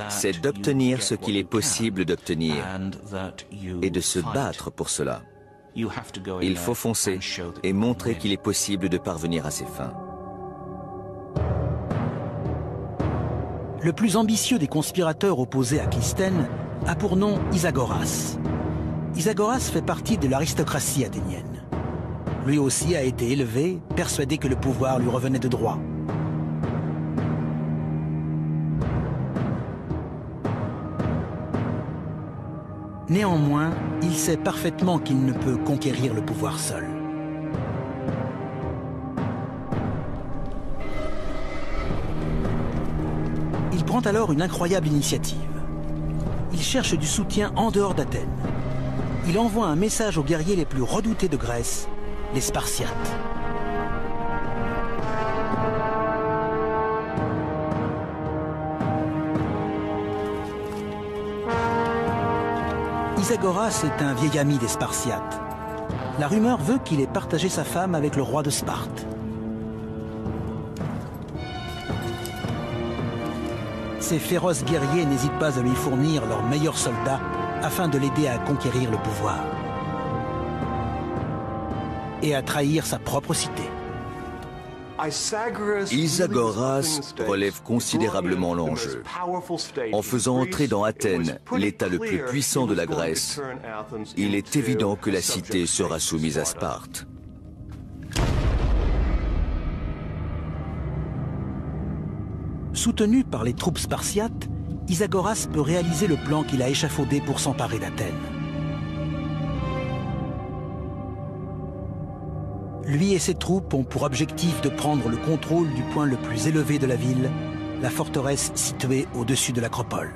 c'est d'obtenir ce qu'il est possible d'obtenir et de se battre pour cela. Il faut foncer et montrer qu'il est possible de parvenir à ses fins. Le plus ambitieux des conspirateurs opposés à Clisthène a pour nom Isagoras. Isagoras fait partie de l'aristocratie athénienne. Lui aussi a été élevé, persuadé que le pouvoir lui revenait de droit. Néanmoins, il sait parfaitement qu'il ne peut conquérir le pouvoir seul. Il prend alors une incroyable initiative. Il cherche du soutien en dehors d'Athènes. Il envoie un message aux guerriers les plus redoutés de Grèce, les Spartiates. Isagoras est un vieil ami des Spartiates. La rumeur veut qu'il ait partagé sa femme avec le roi de Sparte. Ces féroces guerriers n'hésitent pas à lui fournir leurs meilleurs soldats afin de l'aider à conquérir le pouvoir et à trahir sa propre cité. Isagoras relève considérablement l'enjeu. En faisant entrer dans Athènes l'État le plus puissant de la Grèce, il est évident que la cité sera soumise à Sparte. Soutenu par les troupes spartiates, Isagoras peut réaliser le plan qu'il a échafaudé pour s'emparer d'Athènes. Lui et ses troupes ont pour objectif de prendre le contrôle du point le plus élevé de la ville, la forteresse située au-dessus de l'acropole.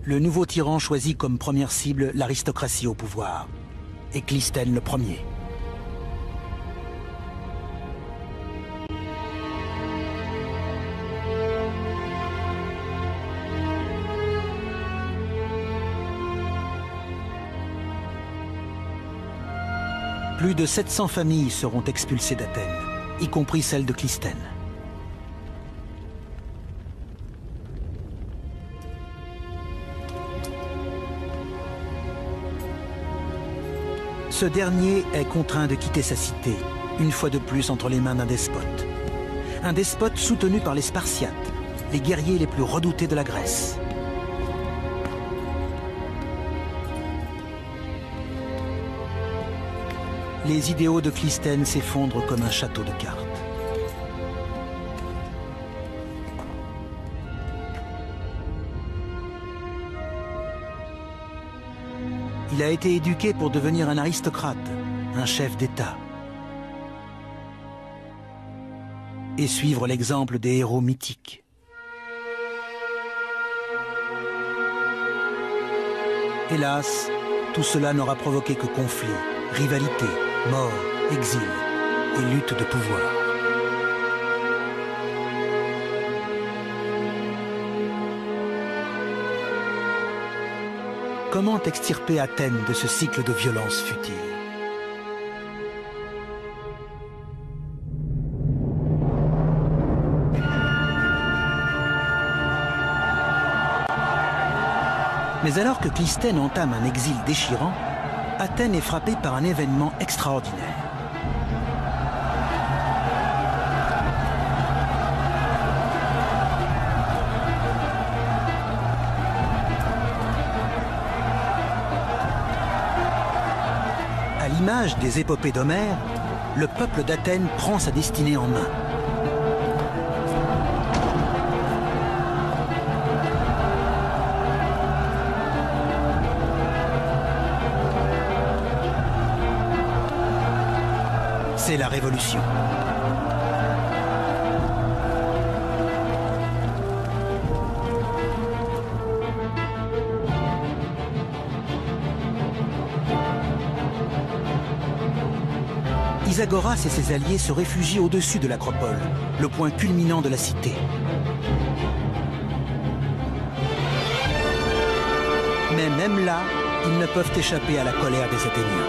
Le nouveau tyran choisit comme première cible l'aristocratie au pouvoir, et Clisthène le premier. Plus de 700 familles seront expulsées d'Athènes, y compris celle de Clisthène. Ce dernier est contraint de quitter sa cité, une fois de plus entre les mains d'un despote. Un despote soutenu par les Spartiates, les guerriers les plus redoutés de la Grèce. Les idéaux de Clisthène s'effondrent comme un château de cartes. Il Il a été éduqué pour devenir un aristocrate, un chef d'État. Et suivre l'exemple des héros mythiques. Hélas, tout cela n'aura provoqué que conflits, rivalité, mort, exil et lutte de pouvoir. Comment extirper Athènes de ce cycle de violence futile? Mais alors que Clisthène entame un exil déchirant, Athènes est frappée par un événement extraordinaire. À l'image des épopées d'Homère, le peuple d'Athènes prend sa destinée en main. C'est la révolution. Isagoras et ses alliés se réfugient au-dessus de l'acropole, le point culminant de la cité. Mais même là, ils ne peuvent échapper à la colère des Athéniens.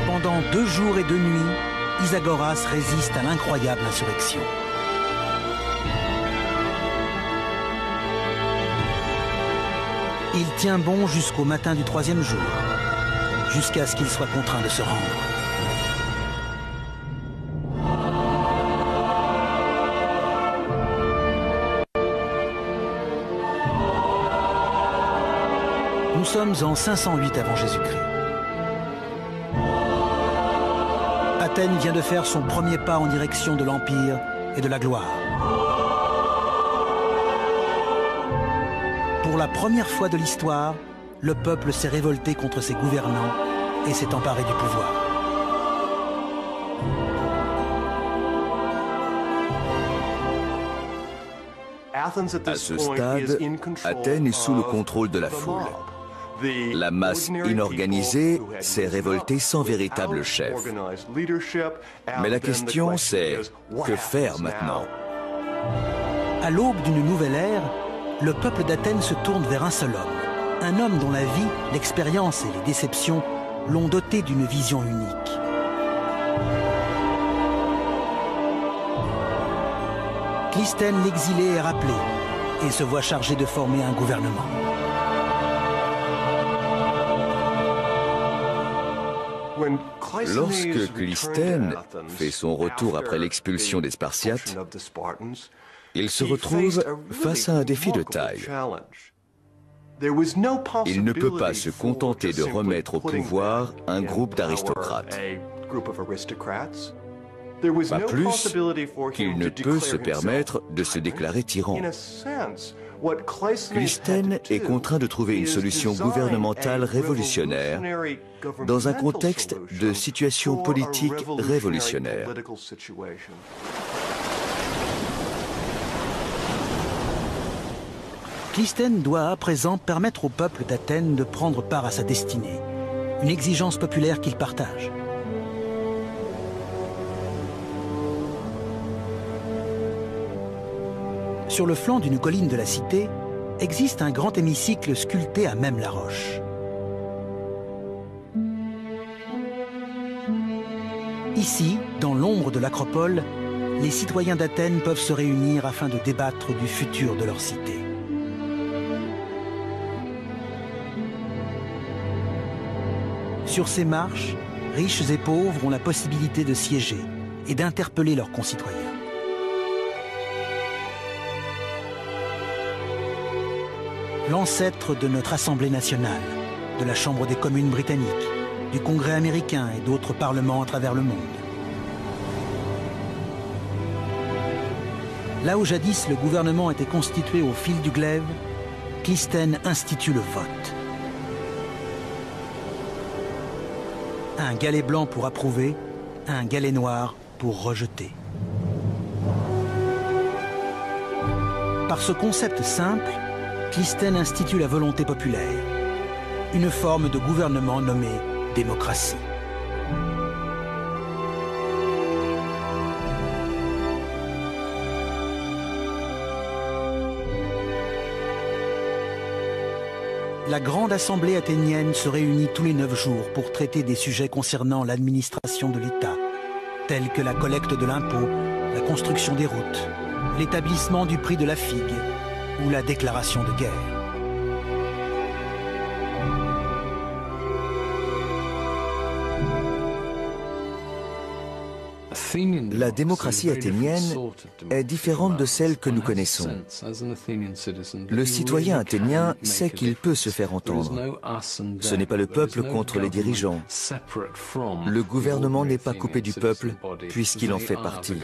Pendant 2 jours et 2 nuits, Isagoras résiste à l'incroyable insurrection. Il tient bon jusqu'au matin du 3e jour, jusqu'à ce qu'il soit contraint de se rendre. Nous sommes en 508 avant Jésus-Christ. Athènes vient de faire son premier pas en direction de l'Empire et de la gloire. Pour la première fois de l'histoire, le peuple s'est révolté contre ses gouvernants et s'est emparé du pouvoir. À ce stade, Athènes est sous le contrôle de la foule. La masse inorganisée s'est révoltée sans véritable chef. Mais la question c'est, que faire maintenant? À l'aube d'une nouvelle ère, le peuple d'Athènes se tourne vers un seul homme. Un homme dont la vie, l'expérience et les déceptions l'ont doté d'une vision unique. Clisthène l'exilé est rappelé et se voit chargé de former un gouvernement. Lorsque Clisthène fait son retour après l'expulsion des Spartiates, il se retrouve face à un défi de taille. Il ne peut pas se contenter de remettre au pouvoir un groupe d'aristocrates. Pas plus qu'il ne peut se permettre de se déclarer tyran. Clisthène est contraint de trouver une solution gouvernementale révolutionnaire dans un contexte de situation politique révolutionnaire. Clisthène doit à présent permettre au peuple d'Athènes de prendre part à sa destinée, une exigence populaire qu'il partage. Sur le flanc d'une colline de la cité, existe un grand hémicycle sculpté à même la roche. Ici, dans l'ombre de l'acropole, les citoyens d'Athènes peuvent se réunir afin de débattre du futur de leur cité. Sur ces marches, riches et pauvres ont la possibilité de siéger et d'interpeller leurs concitoyens. L'ancêtre de notre Assemblée nationale, de la Chambre des communes britanniques, du Congrès américain et d'autres parlements à travers le monde. Là où jadis le gouvernement était constitué au fil du glaive, Clisthène institue le vote. Un galet blanc pour approuver, un galet noir pour rejeter. Par ce concept simple, Clisthène institue la volonté populaire, une forme de gouvernement nommée démocratie. La grande assemblée athénienne se réunit tous les 9 jours pour traiter des sujets concernant l'administration de l'État, tels que la collecte de l'impôt, la construction des routes, l'établissement du prix de la figue ou la déclaration de guerre. La démocratie athénienne est différente de celle que nous connaissons. Le citoyen athénien sait qu'il peut se faire entendre. Ce n'est pas le peuple contre les dirigeants. Le gouvernement n'est pas coupé du peuple puisqu'il en fait partie.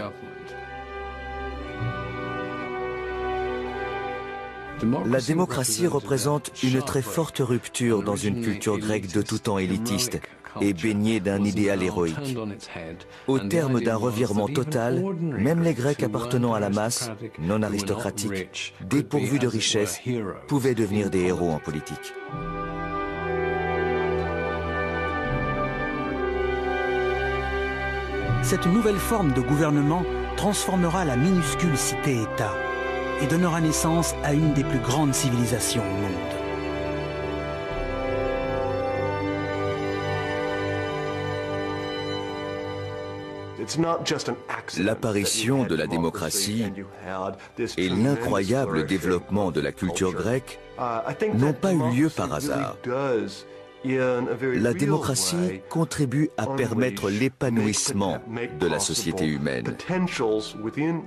La démocratie représente une très forte rupture dans une culture grecque de tout temps élitiste et baignée d'un idéal héroïque. Au terme d'un revirement total, même les Grecs appartenant à la masse, non aristocratique, dépourvus de richesse, pouvaient devenir des héros en politique. Cette nouvelle forme de gouvernement transformera la minuscule cité-État et donnera naissance à une des plus grandes civilisations au monde. L'apparition de la démocratie et l'incroyable développement de la culture grecque n'ont pas eu lieu par hasard. La démocratie contribue à permettre l'épanouissement de la société humaine,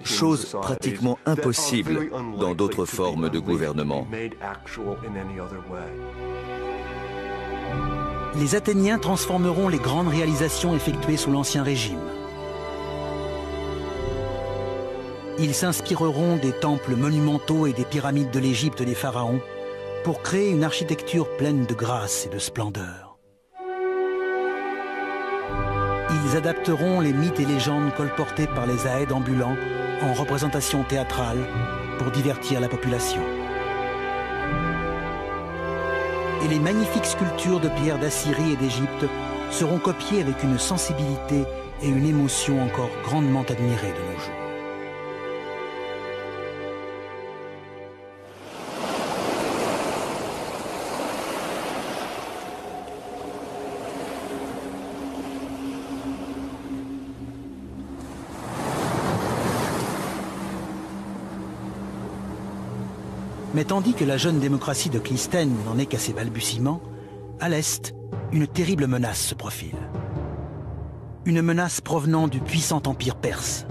chose pratiquement impossible dans d'autres formes de gouvernement. Les Athéniens transformeront les grandes réalisations effectuées sous l'Ancien Régime. Ils s'inspireront des temples monumentaux et des pyramides de l'Égypte des pharaons pour créer une architecture pleine de grâce et de splendeur. Ils adapteront les mythes et légendes colportés par les aèdes ambulants en représentation théâtrale pour divertir la population. Et les magnifiques sculptures de pierre d'Assyrie et d'Égypte seront copiées avec une sensibilité et une émotion encore grandement admirées de nos jours. Mais tandis que la jeune démocratie de Clisthène n'en est qu'à ses balbutiements, à l'Est, une terrible menace se profile. Une menace provenant du puissant empire perse.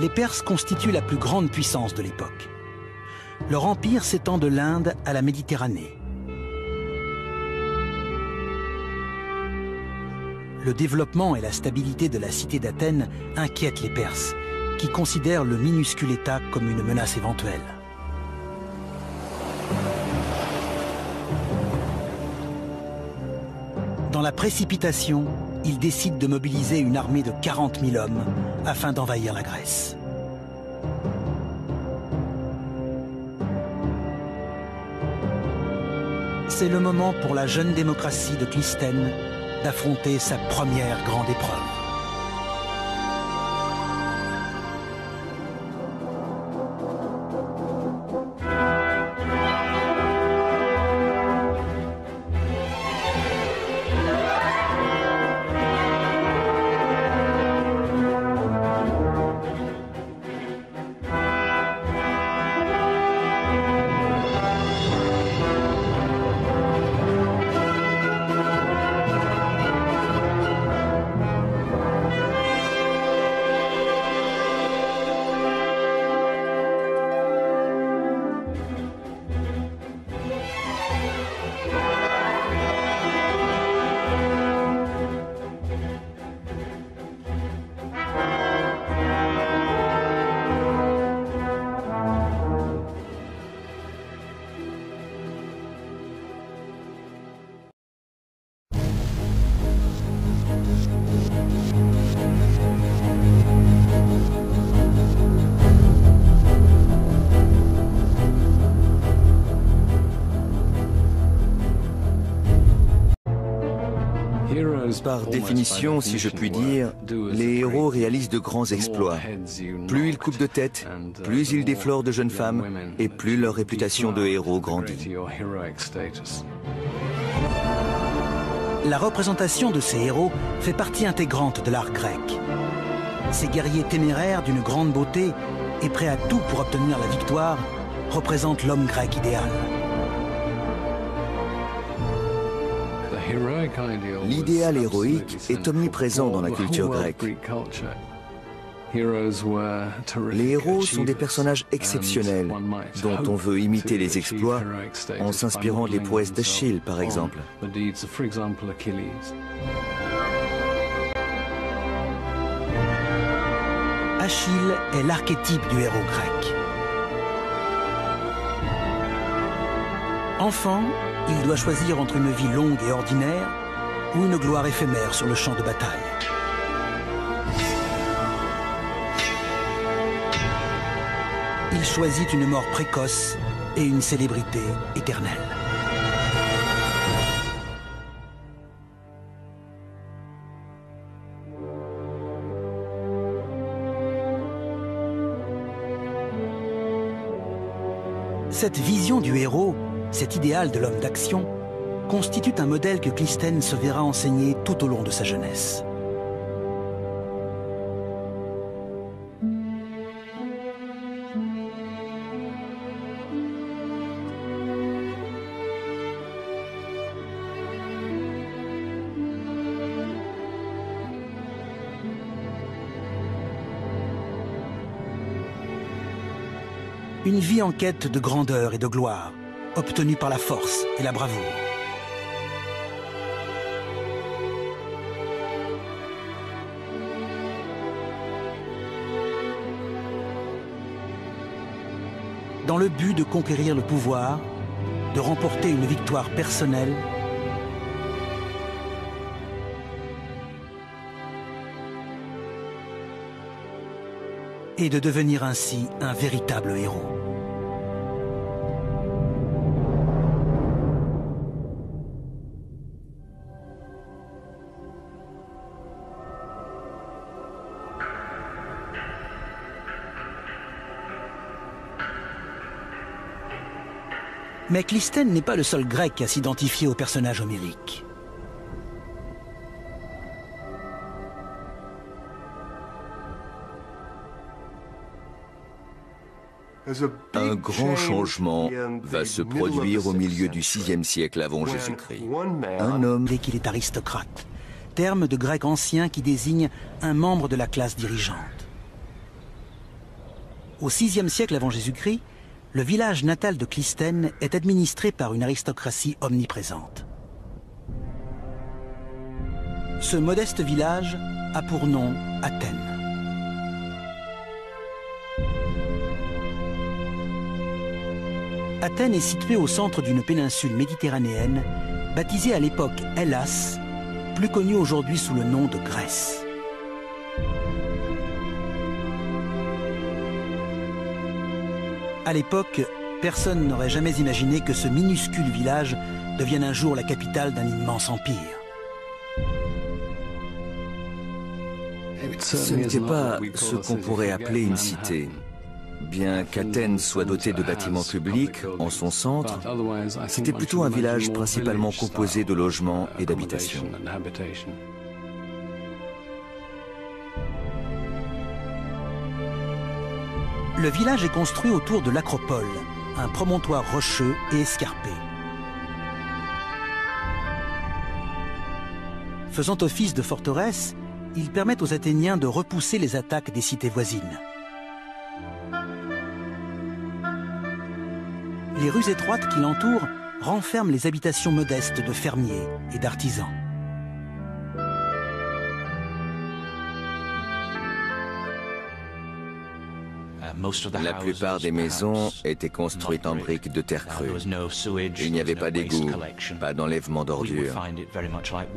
Les Perses constituent la plus grande puissance de l'époque. Leur empire s'étend de l'Inde à la Méditerranée. Le développement et la stabilité de la cité d'Athènes inquiètent les Perses, qui considèrent le minuscule État comme une menace éventuelle. Dans la précipitation, ils décident de mobiliser une armée de 40 000 hommes afin d'envahir la Grèce. C'est le moment pour la jeune démocratie de Clisthène d'affronter sa première grande épreuve. Par définition, si je puis dire, les héros réalisent de grands exploits. Plus ils coupent de tête, plus ils déflorent de jeunes femmes, et plus leur réputation de héros grandit. La représentation de ces héros fait partie intégrante de l'art grec. Ces guerriers téméraires d'une grande beauté et prêts à tout pour obtenir la victoire représentent l'homme grec idéal. L'idéal héroïque est omniprésent dans la culture grecque. Les héros sont des personnages exceptionnels dont on veut imiter les exploits en s'inspirant des prouesses d'Achille, par exemple. Achille est l'archétype du héros grec. Enfant, il doit choisir entre une vie longue et ordinaire ou une gloire éphémère sur le champ de bataille. Il choisit une mort précoce et une célébrité éternelle. Cette vision du héros, cet idéal de l'homme d'action, constitue un modèle que Clisthène se verra enseigner tout au long de sa jeunesse. Une vie en quête de grandeur et de gloire, obtenue par la force et la bravoure. Dans le but de conquérir le pouvoir, de remporter une victoire personnelle, et de devenir ainsi un véritable héros. Mais Clisthène n'est pas le seul grec à s'identifier au personnage homérique. Un grand changement va se produire au milieu du VIe siècle avant Jésus-Christ. Un homme dès qu'il est aristocrate, terme de grec ancien qui désigne un membre de la classe dirigeante. Au VIe siècle avant Jésus-Christ, le village natal de Clisthène est administré par une aristocratie omniprésente. Ce modeste village a pour nom Athènes. Athènes est située au centre d'une péninsule méditerranéenne, baptisée à l'époque Hellas, plus connue aujourd'hui sous le nom de Grèce. À l'époque, personne n'aurait jamais imaginé que ce minuscule village devienne un jour la capitale d'un immense empire. Ce n'était pas ce qu'on pourrait appeler une cité. Bien qu'Athènes soit dotée de bâtiments publics en son centre, c'était plutôt un village principalement composé de logements et d'habitations. Le village est construit autour de l'Acropole, un promontoire rocheux et escarpé. Faisant office de forteresse, il permet aux Athéniens de repousser les attaques des cités voisines. Les rues étroites qui l'entourent renferment les habitations modestes de fermiers et d'artisans. La plupart des maisons étaient construites en briques de terre crue. Il n'y avait pas d'égout, pas d'enlèvement d'ordures.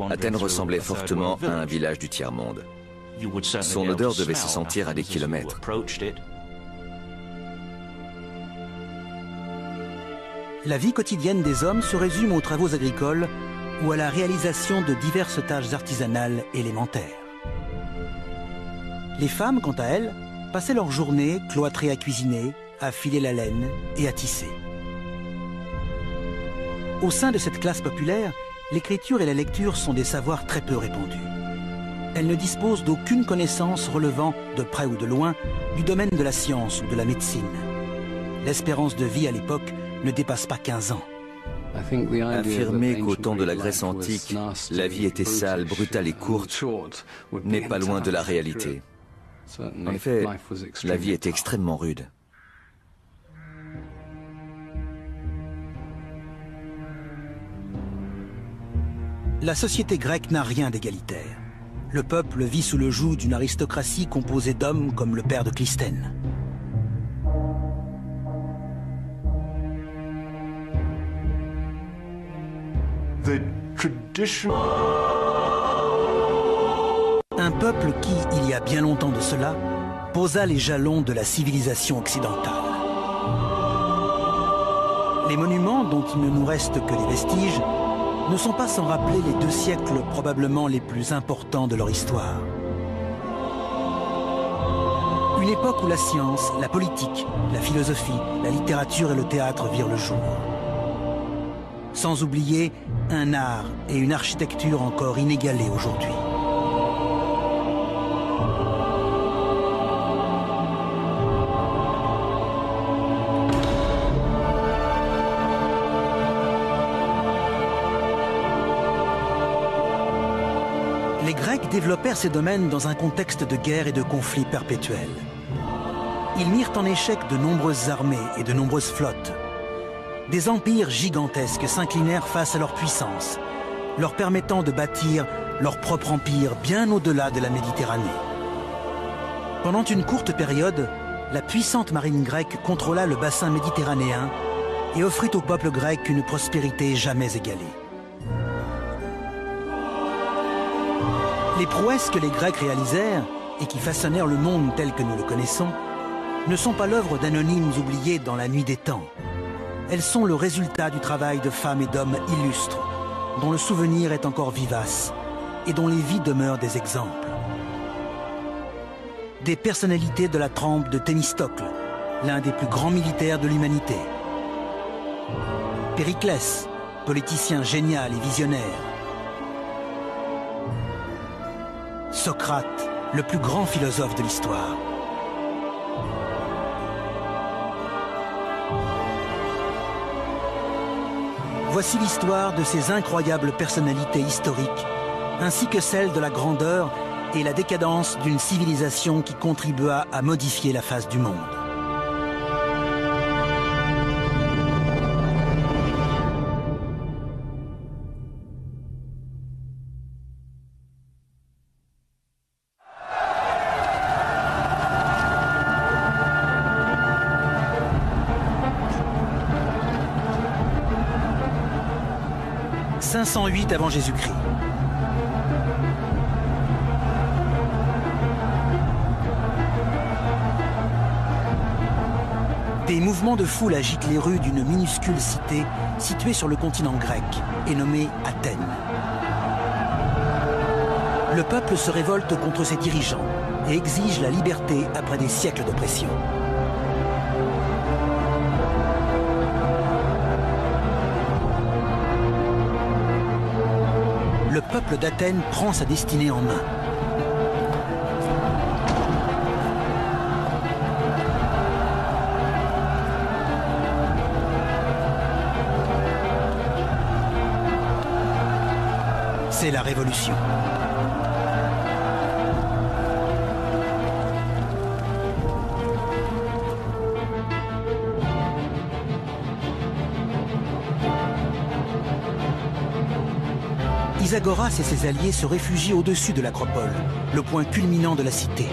Athènes ressemblait fortement à un village du tiers-monde. Son odeur devait se sentir à des kilomètres. La vie quotidienne des hommes se résume aux travaux agricoles, ou à la réalisation de diverses tâches artisanales élémentaires. Les femmes, quant à elles, passaient leur journée cloîtrées à cuisiner, à filer la laine et à tisser. Au sein de cette classe populaire, l'écriture et la lecture sont des savoirs très peu répandus. Elles ne disposent d'aucune connaissance relevant, de près ou de loin, du domaine de la science ou de la médecine. L'espérance de vie à l'époque ne dépasse pas 15 ans. Affirmer qu'au temps de la Grèce antique, la vie était sale, brutale et courte n'est pas loin de la réalité. En effet, la vie était extrêmement rude. La société grecque n'a rien d'égalitaire. Le peuple vit sous le joug d'une aristocratie composée d'hommes comme le père de Clisthène. Un peuple qui, il y a bien longtemps de cela, posa les jalons de la civilisation occidentale. Les monuments, dont il ne nous reste que les vestiges, ne sont pas sans rappeler les 2 siècles probablement les plus importants de leur histoire. Une époque où la science, la politique, la philosophie, la littérature et le théâtre virent le jour. Sans oublier un art et une architecture encore inégalés aujourd'hui. Les Grecs développèrent ces domaines dans un contexte de guerre et de conflits perpétuels. Ils mirent en échec de nombreuses armées et de nombreuses flottes. Des empires gigantesques s'inclinèrent face à leur puissance, leur permettant de bâtir leur propre empire bien au-delà de la Méditerranée. Pendant une courte période, la puissante marine grecque contrôla le bassin méditerranéen et offrit au peuple grec une prospérité jamais égalée. Les prouesses que les Grecs réalisèrent et qui façonnèrent le monde tel que nous le connaissons ne sont pas l'œuvre d'anonymes oubliés dans la nuit des temps. Elles sont le résultat du travail de femmes et d'hommes illustres, dont le souvenir est encore vivace et dont les vies demeurent des exemples. Des personnalités de la trempe de Thémistocle, l'un des plus grands militaires de l'humanité. Périclès, politicien génial et visionnaire. Socrate, le plus grand philosophe de l'histoire. Voici l'histoire de ces incroyables personnalités historiques, ainsi que celle de la grandeur et la décadence d'une civilisation qui contribua à modifier la face du monde. « 508 avant Jésus-Christ. Des mouvements de foule agitent les rues d'une minuscule cité située sur le continent grec et nommée Athènes. Le peuple se révolte contre ses dirigeants et exige la liberté après des siècles d'oppression. Le peuple d'Athènes prend sa destinée en main. C'est la révolution. Isagoras et ses alliés se réfugient au-dessus de l'acropole, le point culminant de la cité.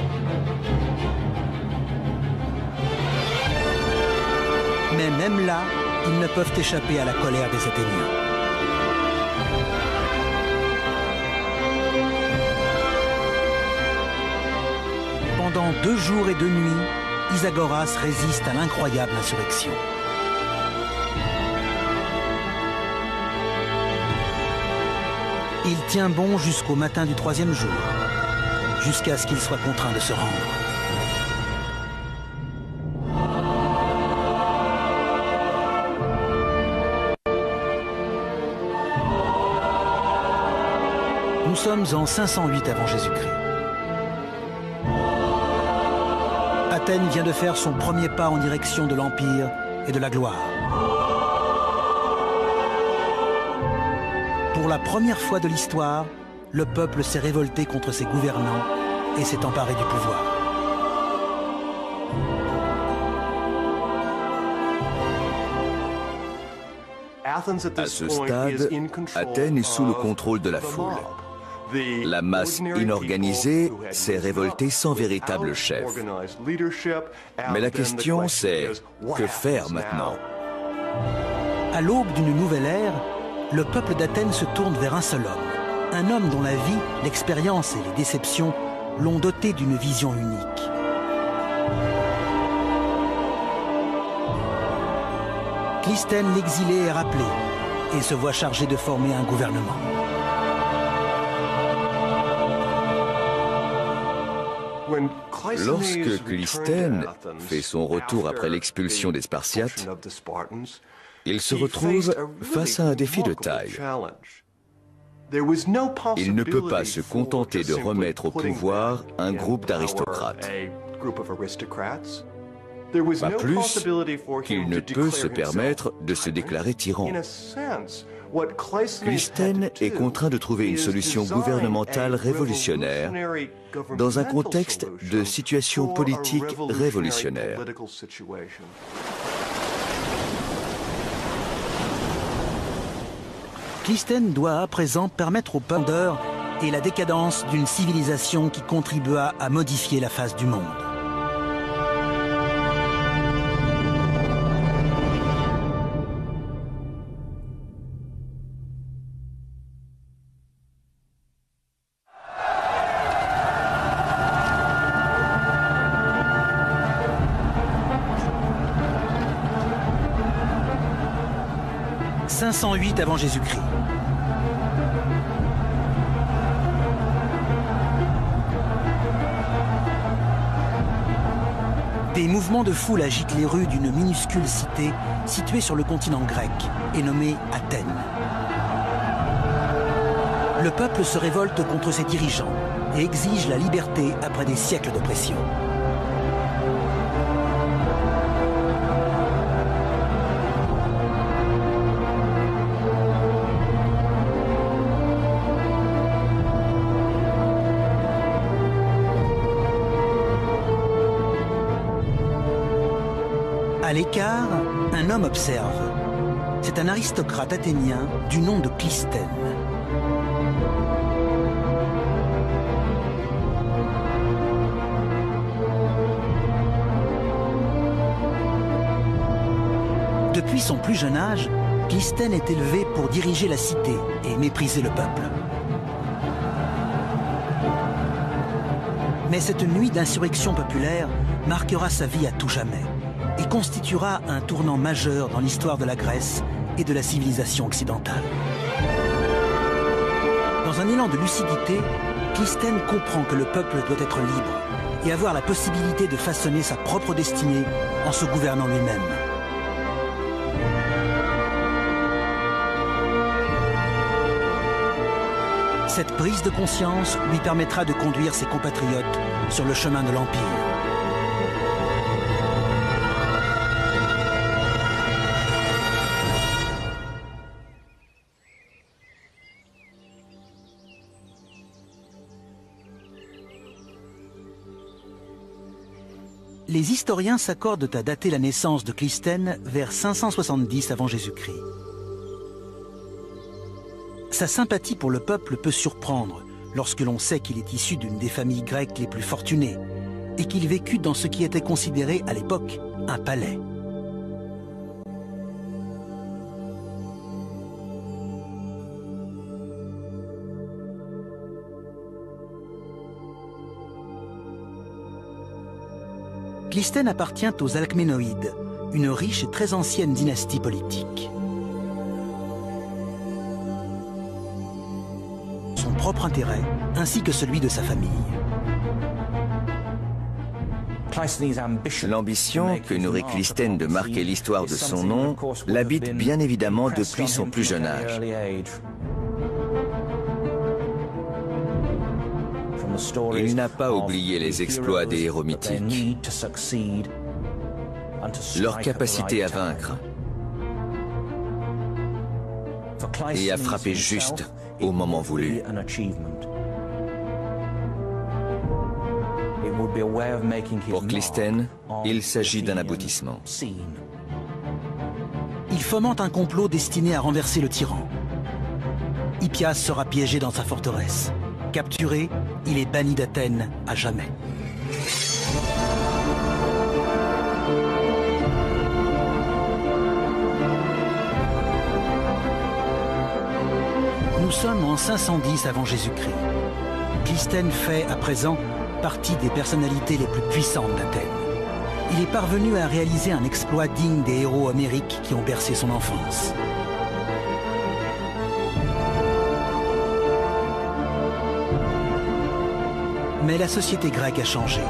Mais même là, ils ne peuvent échapper à la colère des Athéniens. Pendant 2 jours et 2 nuits, Isagoras résiste à l'incroyable insurrection. Il tient bon jusqu'au matin du 3e jour, jusqu'à ce qu'il soit contraint de se rendre. Nous sommes en 508 avant Jésus-Christ. Athènes vient de faire son premier pas en direction de l'Empire et de la gloire. Pour la première fois de l'histoire, le peuple s'est révolté contre ses gouvernants et s'est emparé du pouvoir. À ce stade, Athènes est sous le contrôle de la foule. La masse inorganisée s'est révoltée sans véritable chef. Mais la question c'est, que faire maintenant? À l'aube d'une nouvelle ère, le peuple d'Athènes se tourne vers un seul homme. Un homme dont la vie, l'expérience et les déceptions l'ont doté d'une vision unique. Clisthène l'exilé est rappelé et se voit chargé de former un gouvernement. Lorsque Clisthène fait son retour après l'expulsion des Spartiates, il se retrouve face à un défi de taille. Il ne peut pas se contenter de remettre au pouvoir un groupe d'aristocrates. Pas plus qu'il ne peut se permettre de se déclarer tyran. Clisthène est contraint de trouver une solution gouvernementale révolutionnaire dans un contexte de situation politique révolutionnaire. Clisthène doit à présent permettre aux peuple et la décadence d'une civilisation qui contribua à modifier la face du monde. « 508 avant Jésus-Christ. Des mouvements de foule agitent les rues d'une minuscule cité située sur le continent grec et nommée Athènes. Le peuple se révolte contre ses dirigeants et exige la liberté après des siècles d'oppression. À l'écart, un homme observe. C'est un aristocrate athénien du nom de Clisthène. Depuis son plus jeune âge, Clisthène est élevé pour diriger la cité et mépriser le peuple. Mais cette nuit d'insurrection populaire marquera sa vie à tout jamais et constituera un tournant majeur dans l'histoire de la Grèce et de la civilisation occidentale. Dans un élan de lucidité, Clisthène comprend que le peuple doit être libre et avoir la possibilité de façonner sa propre destinée en se gouvernant lui-même. Cette prise de conscience lui permettra de conduire ses compatriotes sur le chemin de l'Empire. Les historiens s'accordent à dater la naissance de Clisthène vers 570 avant Jésus-Christ. Sa sympathie pour le peuple peut surprendre lorsque l'on sait qu'il est issu d'une des familles grecques les plus fortunées et qu'il vécut dans ce qui était considéré à l'époque un palais. Clisthène appartient aux Alcménoïdes, une riche et très ancienne dynastie politique. son propre intérêt ainsi que celui de sa famille. L'ambition que nourrit Clisthène de marquer l'histoire de son nom l'habite bien évidemment depuis son plus jeune âge. Il n'a pas oublié les exploits des héros mythiques, leur capacité à vaincre et à frapper juste au moment voulu. Pour Clisthène, il s'agit d'un aboutissement. Il fomente un complot destiné à renverser le tyran. Hippias sera piégé dans sa forteresse. Capturé, il est banni d'Athènes à jamais. Nous sommes en 510 avant Jésus-Christ. Clisthène fait, à présent, partie des personnalités les plus puissantes d'Athènes. Il est parvenu à réaliser un exploit digne des héros homériques qui ont bercé son enfance. Mais la société grecque a changé.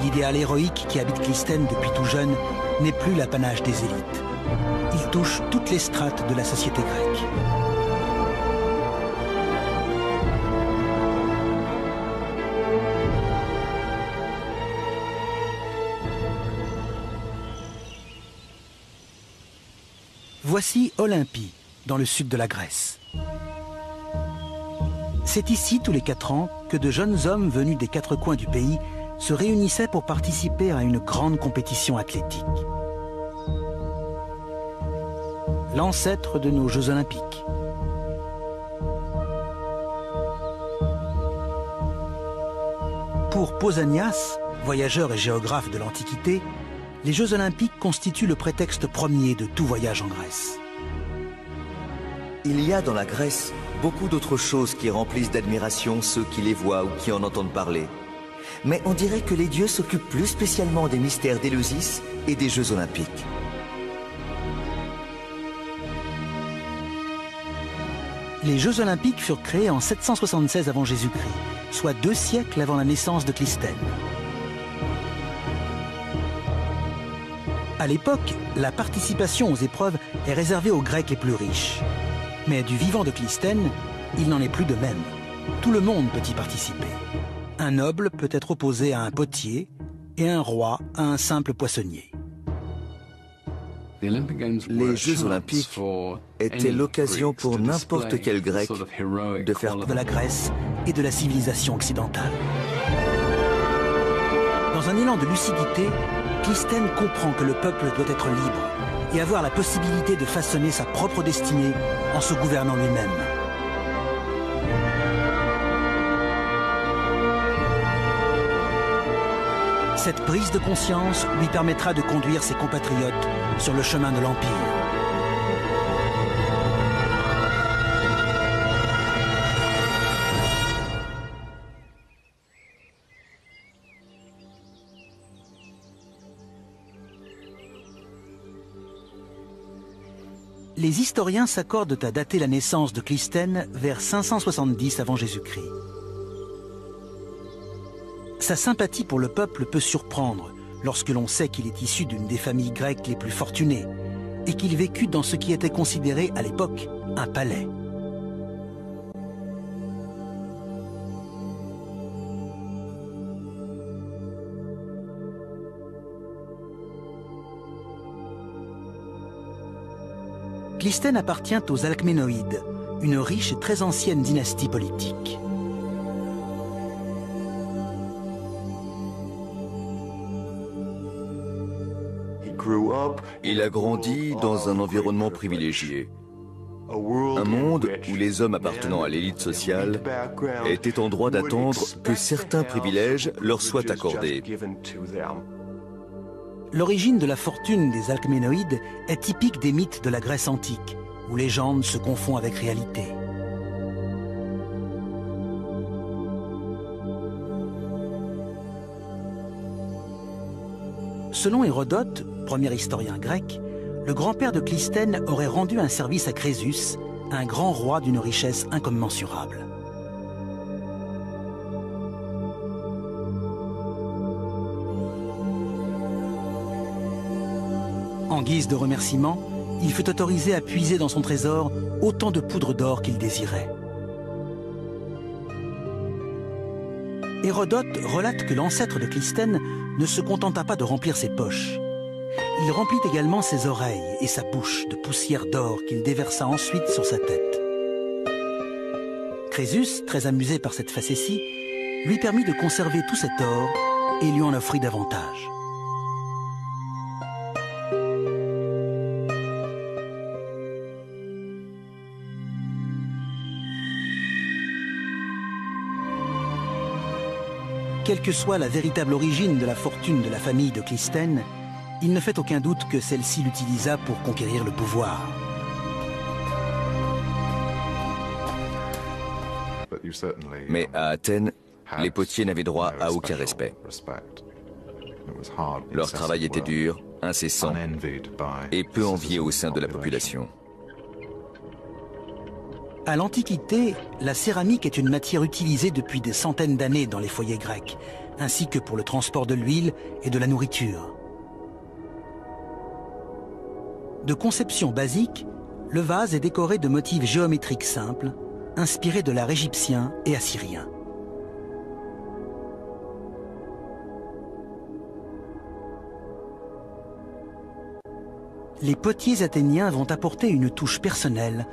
L'idéal héroïque qui habite Clisthène depuis tout jeune n'est plus l'apanage des élites. Il touche toutes les strates de la société grecque. Voici Olympie, dans le sud de la Grèce. C'est ici, tous les 4 ans, que de jeunes hommes venus des 4 coins du pays se réunissaient pour participer à une grande compétition athlétique. L'ancêtre de nos Jeux Olympiques. Pour Pausanias, voyageur et géographe de l'Antiquité, les Jeux Olympiques constituent le prétexte premier de tout voyage en Grèce. Il y a dans la Grèce beaucoup d'autres choses qui remplissent d'admiration ceux qui les voient ou qui en entendent parler. Mais on dirait que les dieux s'occupent plus spécialement des mystères d'Éleusis et des Jeux Olympiques. Les Jeux Olympiques furent créés en 776 avant Jésus-Christ, soit 2 siècles avant la naissance de Clisthène. À l'époque, la participation aux épreuves est réservée aux Grecs les plus riches. Mais du vivant de Clisthène, il n'en est plus de même. Tout le monde peut y participer. Un noble peut être opposé à un potier et un roi à un simple poissonnier. Les Jeux Olympiques étaient l'occasion pour n'importe quel Grec de faire de la Grèce et de la civilisation occidentale. Dans un élan de lucidité, Clisthène comprend que le peuple doit être libre et avoir la possibilité de façonner sa propre destinée en se gouvernant lui-même. Cette prise de conscience lui permettra de conduire ses compatriotes sur le chemin de l'Empire. Les historiens s'accordent à dater la naissance de Clisthène vers 570 avant Jésus-Christ. Sa sympathie pour le peuple peut surprendre lorsque l'on sait qu'il est issu d'une des familles grecques les plus fortunées et qu'il vécut dans ce qui était considéré à l'époque un palais. Clisthène appartient aux Alcménoïdes, une riche et très ancienne dynastie politique. Il a grandi dans un environnement privilégié. Un monde où les hommes appartenant à l'élite sociale étaient en droit d'attendre que certains privilèges leur soient accordés. L'origine de la fortune des Alcménoïdes est typique des mythes de la Grèce antique, où légende se confond avec réalité. Selon Hérodote, premier historien grec, le grand-père de Clisthène aurait rendu un service à Crésus, un grand roi d'une richesse incommensurable. En guise de remerciement, il fut autorisé à puiser dans son trésor autant de poudre d'or qu'il désirait. Hérodote relate que l'ancêtre de Clystène ne se contenta pas de remplir ses poches. Il remplit également ses oreilles et sa bouche de poussière d'or qu'il déversa ensuite sur sa tête. Crésus, très amusé par cette facétie, lui permit de conserver tout cet or et lui en offrit davantage. Quelle que soit la véritable origine de la fortune de la famille de Clystène, il ne fait aucun doute que celle-ci l'utilisa pour conquérir le pouvoir. Mais à Athènes, les potiers n'avaient droit à aucun respect. Leur travail était dur, incessant et peu envié au sein de la population. À l'Antiquité, la céramique est une matière utilisée depuis des centaines d'années dans les foyers grecs, ainsi que pour le transport de l'huile et de la nourriture. De conception basique, le vase est décoré de motifs géométriques simples, inspirés de l'art égyptien et assyrien. Les potiers athéniens vont apporter une touche personnelle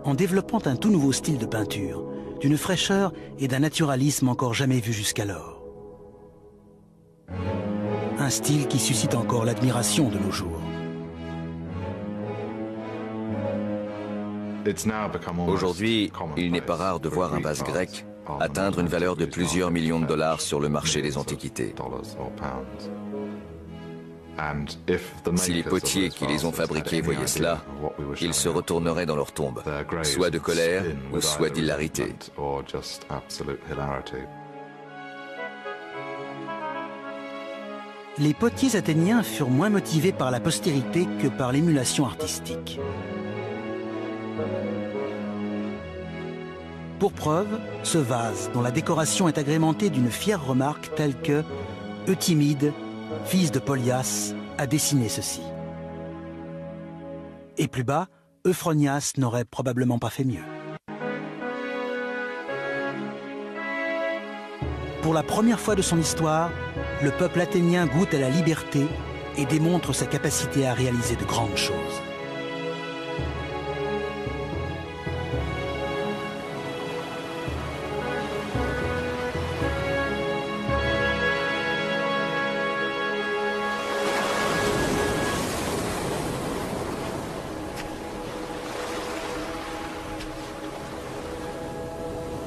en développant un tout nouveau style de peinture, d'une fraîcheur et d'un naturalisme encore jamais vus jusqu'alors. Un style qui suscite encore l'admiration de nos jours. Aujourd'hui, il n'est pas rare de voir un vase grec atteindre une valeur de plusieurs millions de dollars sur le marché des antiquités. Si les potiers qui les ont fabriqués voyaient cela, ils se retourneraient dans leur tombe, soit de colère ou soit d'hilarité. Les potiers athéniens furent moins motivés par la postérité que par l'émulation artistique. Pour preuve, ce vase, dont la décoration est agrémentée d'une fière remarque telle que « Euthymide, fils de Polias, a dessiné ceci ». Et plus bas, Euphronias n'aurait probablement pas fait mieux. Pour la première fois de son histoire, le peuple athénien goûte à la liberté et démontre sa capacité à réaliser de grandes choses.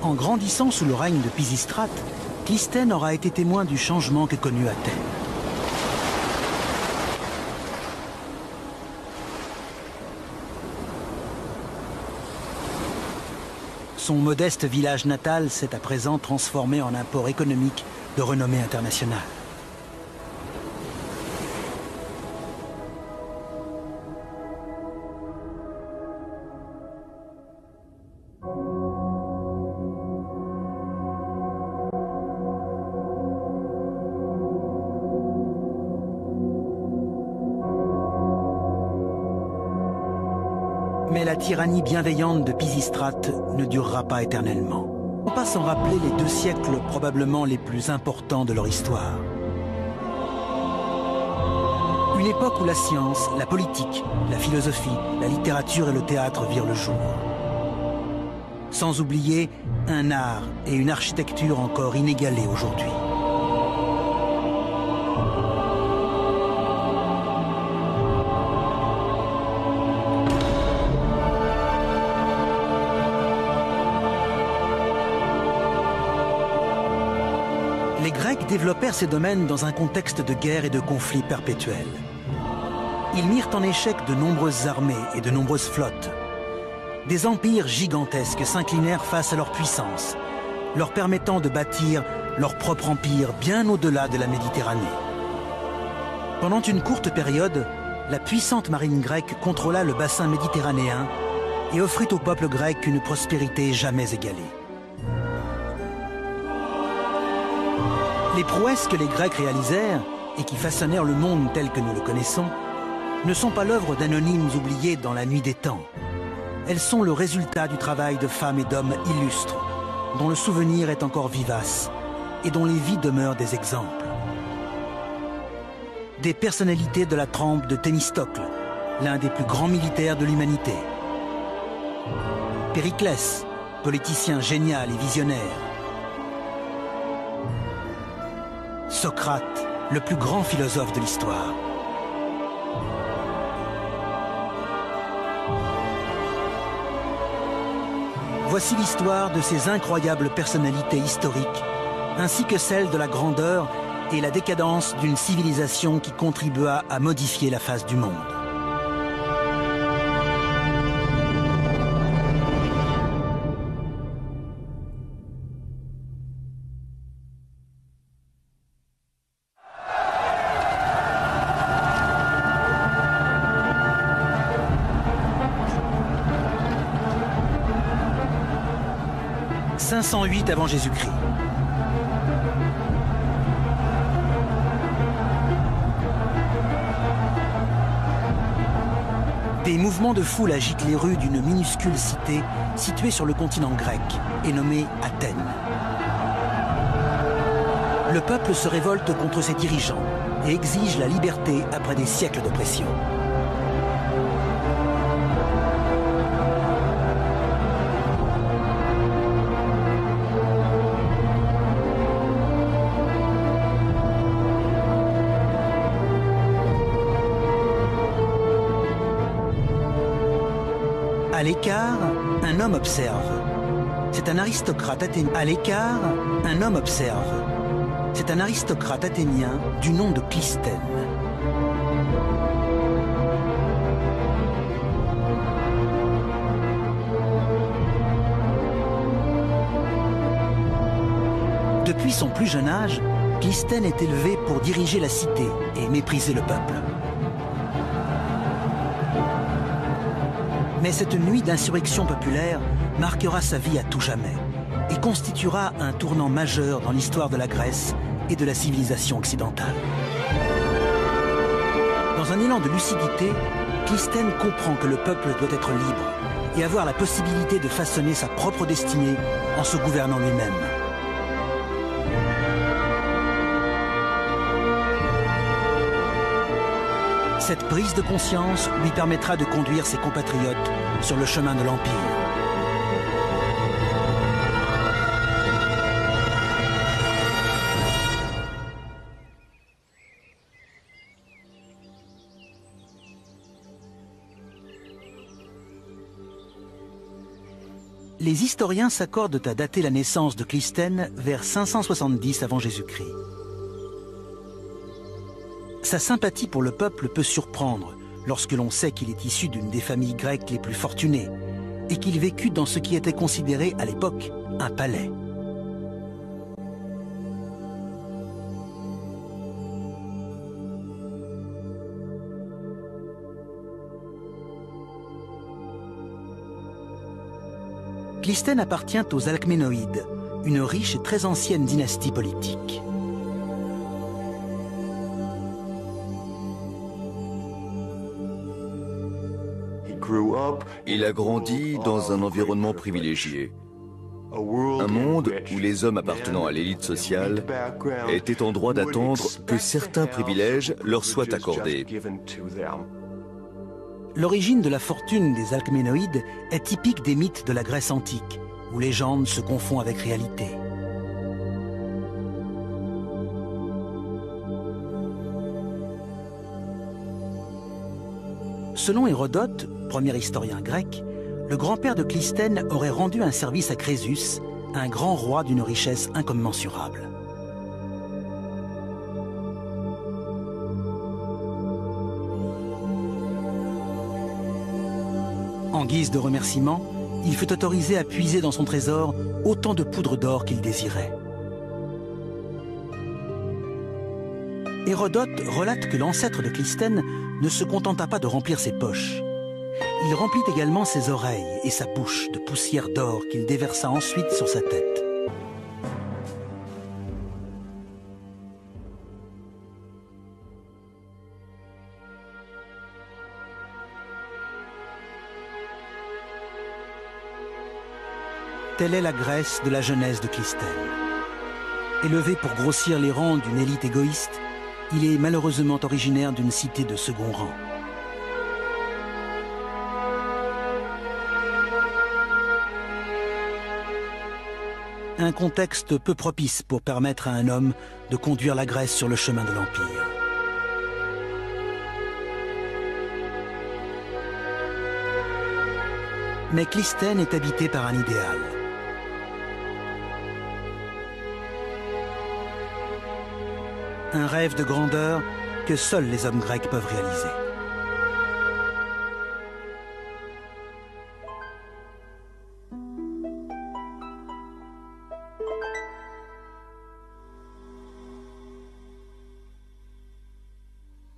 En grandissant sous le règne de Pisistrate, Clystène aura été témoin du changement que connut Athènes. Son modeste village natal s'est à présent transformé en un port économique de renommée internationale. Mais la tyrannie bienveillante de Pisistrate ne durera pas éternellement. On ne peut pas s'en rappeler les 2 siècles probablement les plus importants de leur histoire. Une époque où la science, la politique, la philosophie, la littérature et le théâtre virent le jour. Sans oublier un art et une architecture encore inégalés aujourd'hui. Les Grecs développèrent ces domaines dans un contexte de guerre et de conflits perpétuels. Ils mirent en échec de nombreuses armées et de nombreuses flottes. Des empires gigantesques s'inclinèrent face à leur puissance, leur permettant de bâtir leur propre empire bien au-delà de la Méditerranée. Pendant une courte période, la puissante marine grecque contrôla le bassin méditerranéen et offrit au peuple grec une prospérité jamais égalée. Les prouesses que les Grecs réalisèrent et qui façonnèrent le monde tel que nous le connaissons ne sont pas l'œuvre d'anonymes oubliés dans la nuit des temps. Elles sont le résultat du travail de femmes et d'hommes illustres, dont le souvenir est encore vivace et dont les vies demeurent des exemples. Des personnalités de la trempe de Thémistocle, l'un des plus grands militaires de l'humanité. Périclès, politicien génial et visionnaire. Socrate, le plus grand philosophe de l'histoire. Voici l'histoire de ces incroyables personnalités historiques, ainsi que celle de la grandeur et la décadence d'une civilisation qui contribua à modifier la face du monde. « 508 avant Jésus-Christ. Des mouvements de foule agitent les rues d'une minuscule cité située sur le continent grec et nommée Athènes. Le peuple se révolte contre ses dirigeants et exige la liberté après des siècles d'oppression. À l'écart, un homme observe. C'est un aristocrate athénien. À l'écart, un homme observe. C'est un aristocrate athénien du nom de Clisthène. Depuis son plus jeune âge, Clisthène est élevé pour diriger la cité et mépriser le peuple. Mais cette nuit d'insurrection populaire marquera sa vie à tout jamais et constituera un tournant majeur dans l'histoire de la Grèce et de la civilisation occidentale. Dans un élan de lucidité, Clisthène comprend que le peuple doit être libre et avoir la possibilité de façonner sa propre destinée en se gouvernant lui-même. Cette prise de conscience lui permettra de conduire ses compatriotes sur le chemin de l'Empire. Les historiens s'accordent à dater la naissance de Clisthène vers 570 avant Jésus-Christ. Sa sympathie pour le peuple peut surprendre lorsque l'on sait qu'il est issu d'une des familles grecques les plus fortunées et qu'il vécut dans ce qui était considéré à l'époque un palais. Clisthène appartient aux Alcménoïdes, une riche et très ancienne dynastie politique. Il a grandi dans un environnement privilégié. Un monde où les hommes appartenant à l'élite sociale étaient en droit d'attendre que certains privilèges leur soient accordés. L'origine de la fortune des Alcménoïdes est typique des mythes de la Grèce antique, où légende se confond avec réalité. Selon Hérodote, premier historien grec, le grand-père de Clisthène aurait rendu un service à Crésus, un grand roi d'une richesse incommensurable. En guise de remerciement, il fut autorisé à puiser dans son trésor autant de poudre d'or qu'il désirait. Hérodote relate que l'ancêtre de Clisthène ne se contenta pas de remplir ses poches. Il remplit également ses oreilles et sa bouche de poussière d'or qu'il déversa ensuite sur sa tête. Telle est la Grèce de la jeunesse de Clisthène. Élevé pour grossir les rangs d'une élite égoïste, il est malheureusement originaire d'une cité de second rang. Un contexte peu propice pour permettre à un homme de conduire la Grèce sur le chemin de l'Empire. Mais Clisthène est habité par un idéal. Un rêve de grandeur que seuls les hommes grecs peuvent réaliser.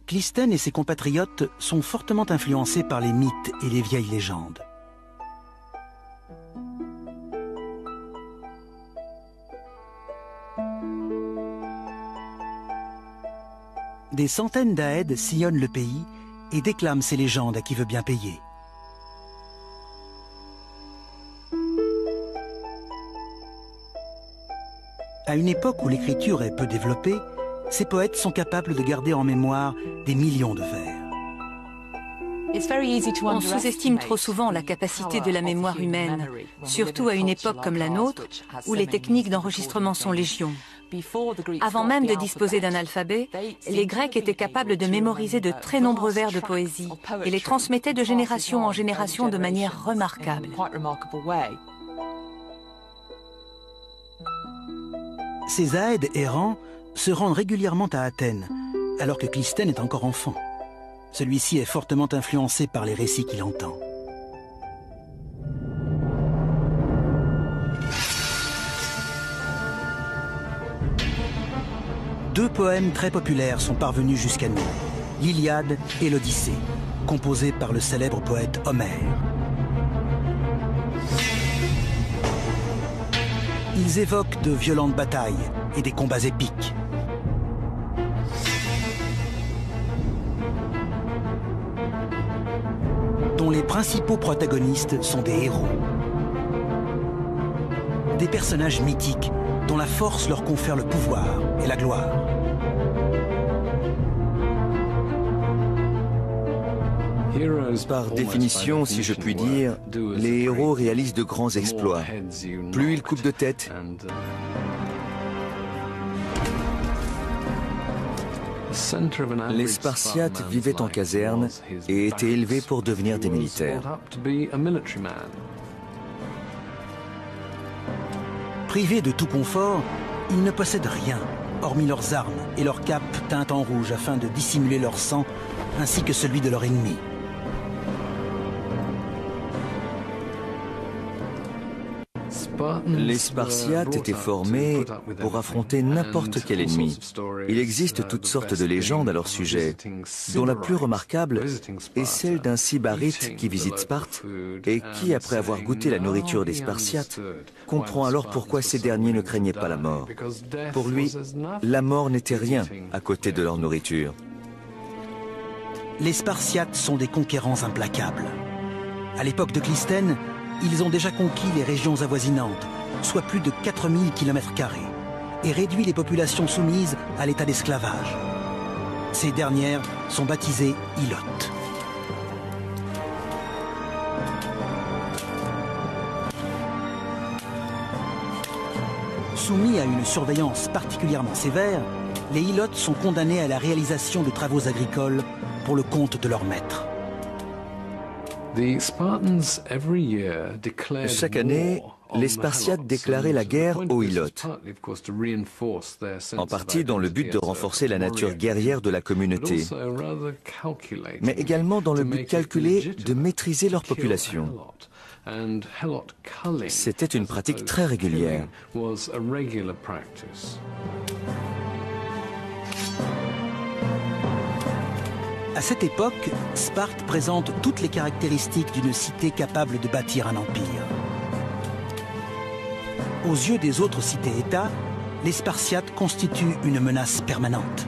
Clisthène et ses compatriotes sont fortement influencés par les mythes et les vieilles légendes. Des centaines d'Aèdes sillonnent le pays et déclament ces légendes à qui veut bien payer. À une époque où l'écriture est peu développée, ces poètes sont capables de garder en mémoire des millions de vers. On sous-estime trop souvent la capacité de la mémoire humaine, surtout à une époque comme la nôtre, où les techniques d'enregistrement sont légion. Avant même de disposer d'un alphabet, les Grecs étaient capables de mémoriser de très nombreux vers de poésie et les transmettaient de génération en génération de manière remarquable. Ces Aèdes errants se rendent régulièrement à Athènes, alors que Clisthène est encore enfant. Celui-ci est fortement influencé par les récits qu'il entend. Deux poèmes très populaires sont parvenus jusqu'à nous, l'Iliade et l'Odyssée, composés par le célèbre poète Homère. Ils évoquent de violentes batailles et des combats épiques. Dont les principaux protagonistes sont des héros. Des personnages mythiques dont la force leur confère le pouvoir et la gloire. Par définition, si je puis dire, les héros réalisent de grands exploits. Plus ils coupent de tête, les Spartiates vivaient en caserne et étaient élevés pour devenir des militaires. Privés de tout confort, ils ne possèdent rien, hormis leurs armes et leurs capes teintes en rouge afin de dissimuler leur sang, ainsi que celui de leur ennemi. Les Spartiates étaient formés pour affronter n'importe quel ennemi. Il existe toutes sortes de légendes à leur sujet, dont la plus remarquable est celle d'un sybarite qui visite Sparte et qui, après avoir goûté la nourriture des Spartiates, comprend alors pourquoi ces derniers ne craignaient pas la mort. Pour lui, la mort n'était rien à côté de leur nourriture. Les Spartiates sont des conquérants implacables. À l'époque de Clisthène, ils ont déjà conquis les régions avoisinantes, soit plus de 4000 km², et réduit les populations soumises à l'état d'esclavage. Ces dernières sont baptisées ilotes. Soumis à une surveillance particulièrement sévère, les ilotes sont condamnés à la réalisation de travaux agricoles pour le compte de leur maître. Chaque année, les Spartiates déclaraient la guerre aux Ilotes, en partie dans le but de renforcer la nature guerrière de la communauté, mais également dans le but calculé de maîtriser leur population. C'était une pratique très régulière. À cette époque, Sparte présente toutes les caractéristiques d'une cité capable de bâtir un empire. Aux yeux des autres cités-États, les Spartiates constituent une menace permanente.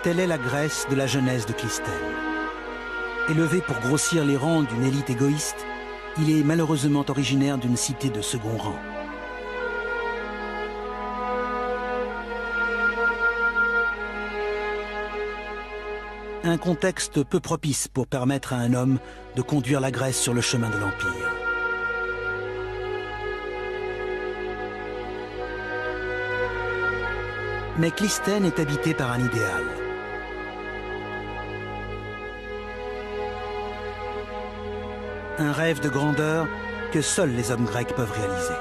Telle est la Grèce de la jeunesse de Clisthène. Élevé pour grossir les rangs d'une élite égoïste, il est malheureusement originaire d'une cité de second rang. Un contexte peu propice pour permettre à un homme de conduire la Grèce sur le chemin de l'Empire. Mais Clisthène est habité par un idéal. Un rêve de grandeur que seuls les hommes grecs peuvent réaliser.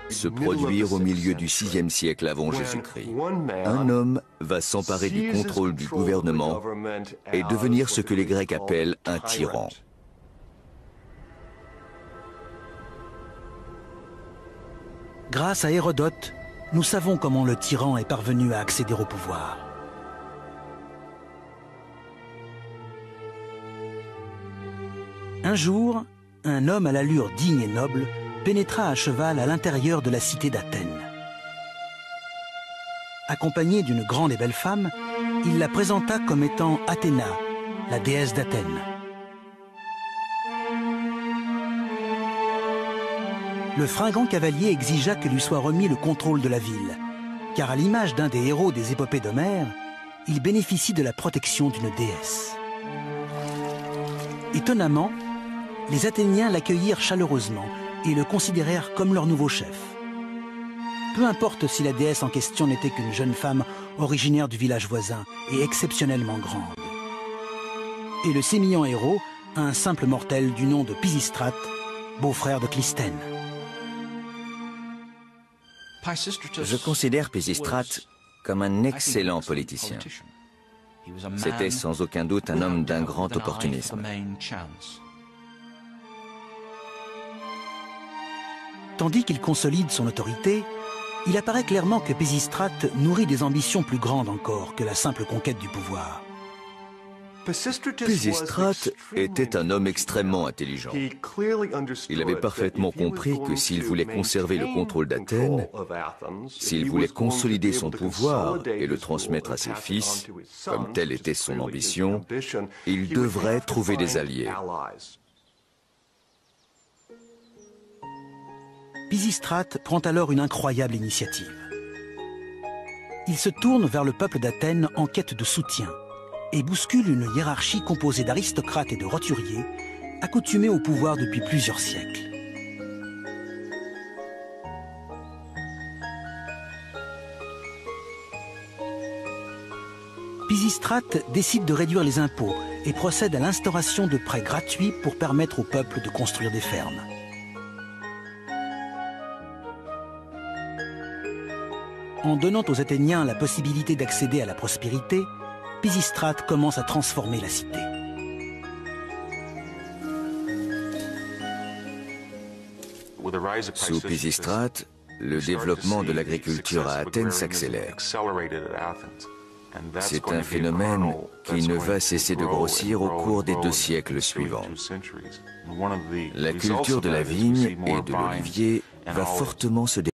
Se produire au milieu du VIe siècle avant Jésus-Christ. Un homme va s'emparer du contrôle du gouvernement et devenir ce que les Grecs appellent un tyran. Grâce à Hérodote, nous savons comment le tyran est parvenu à accéder au pouvoir. Un jour, un homme à l'allure digne et noble pénétra à cheval à l'intérieur de la cité d'Athènes. Accompagné d'une grande et belle femme, il la présenta comme étant Athéna, la déesse d'Athènes. Le fringant cavalier exigea que lui soit remis le contrôle de la ville, car à l'image d'un des héros des épopées d'Homère, il bénéficie de la protection d'une déesse. Étonnamment, les Athéniens l'accueillirent chaleureusement et le considérèrent comme leur nouveau chef. Peu importe si la déesse en question n'était qu'une jeune femme originaire du village voisin et exceptionnellement grande. Et le sémillant héros, un simple mortel du nom de Pisistrate, beau-frère de Clisthène. Je considère Pisistrate comme un excellent politicien. C'était sans aucun doute un homme d'un grand opportunisme. Tandis qu'il consolide son autorité, il apparaît clairement que Pisistrate nourrit des ambitions plus grandes encore que la simple conquête du pouvoir. Pisistrate était un homme extrêmement intelligent. Il avait parfaitement compris que s'il voulait conserver le contrôle d'Athènes, s'il voulait consolider son pouvoir et le transmettre à ses fils, comme telle était son ambition, il devrait trouver des alliés. Pisistrate prend alors une incroyable initiative. Il se tourne vers le peuple d'Athènes en quête de soutien et bouscule une hiérarchie composée d'aristocrates et de roturiers accoutumés au pouvoir depuis plusieurs siècles. Pisistrate décide de réduire les impôts et procède à l'instauration de prêts gratuits pour permettre au peuple de construire des fermes. En donnant aux Athéniens la possibilité d'accéder à la prospérité, Pisistrate commence à transformer la cité. Sous Pisistrate, le développement de l'agriculture à Athènes s'accélère. C'est un phénomène qui ne va cesser de grossir au cours des 2 siècles suivants. La culture de la vigne et de l'olivier va fortement se développer.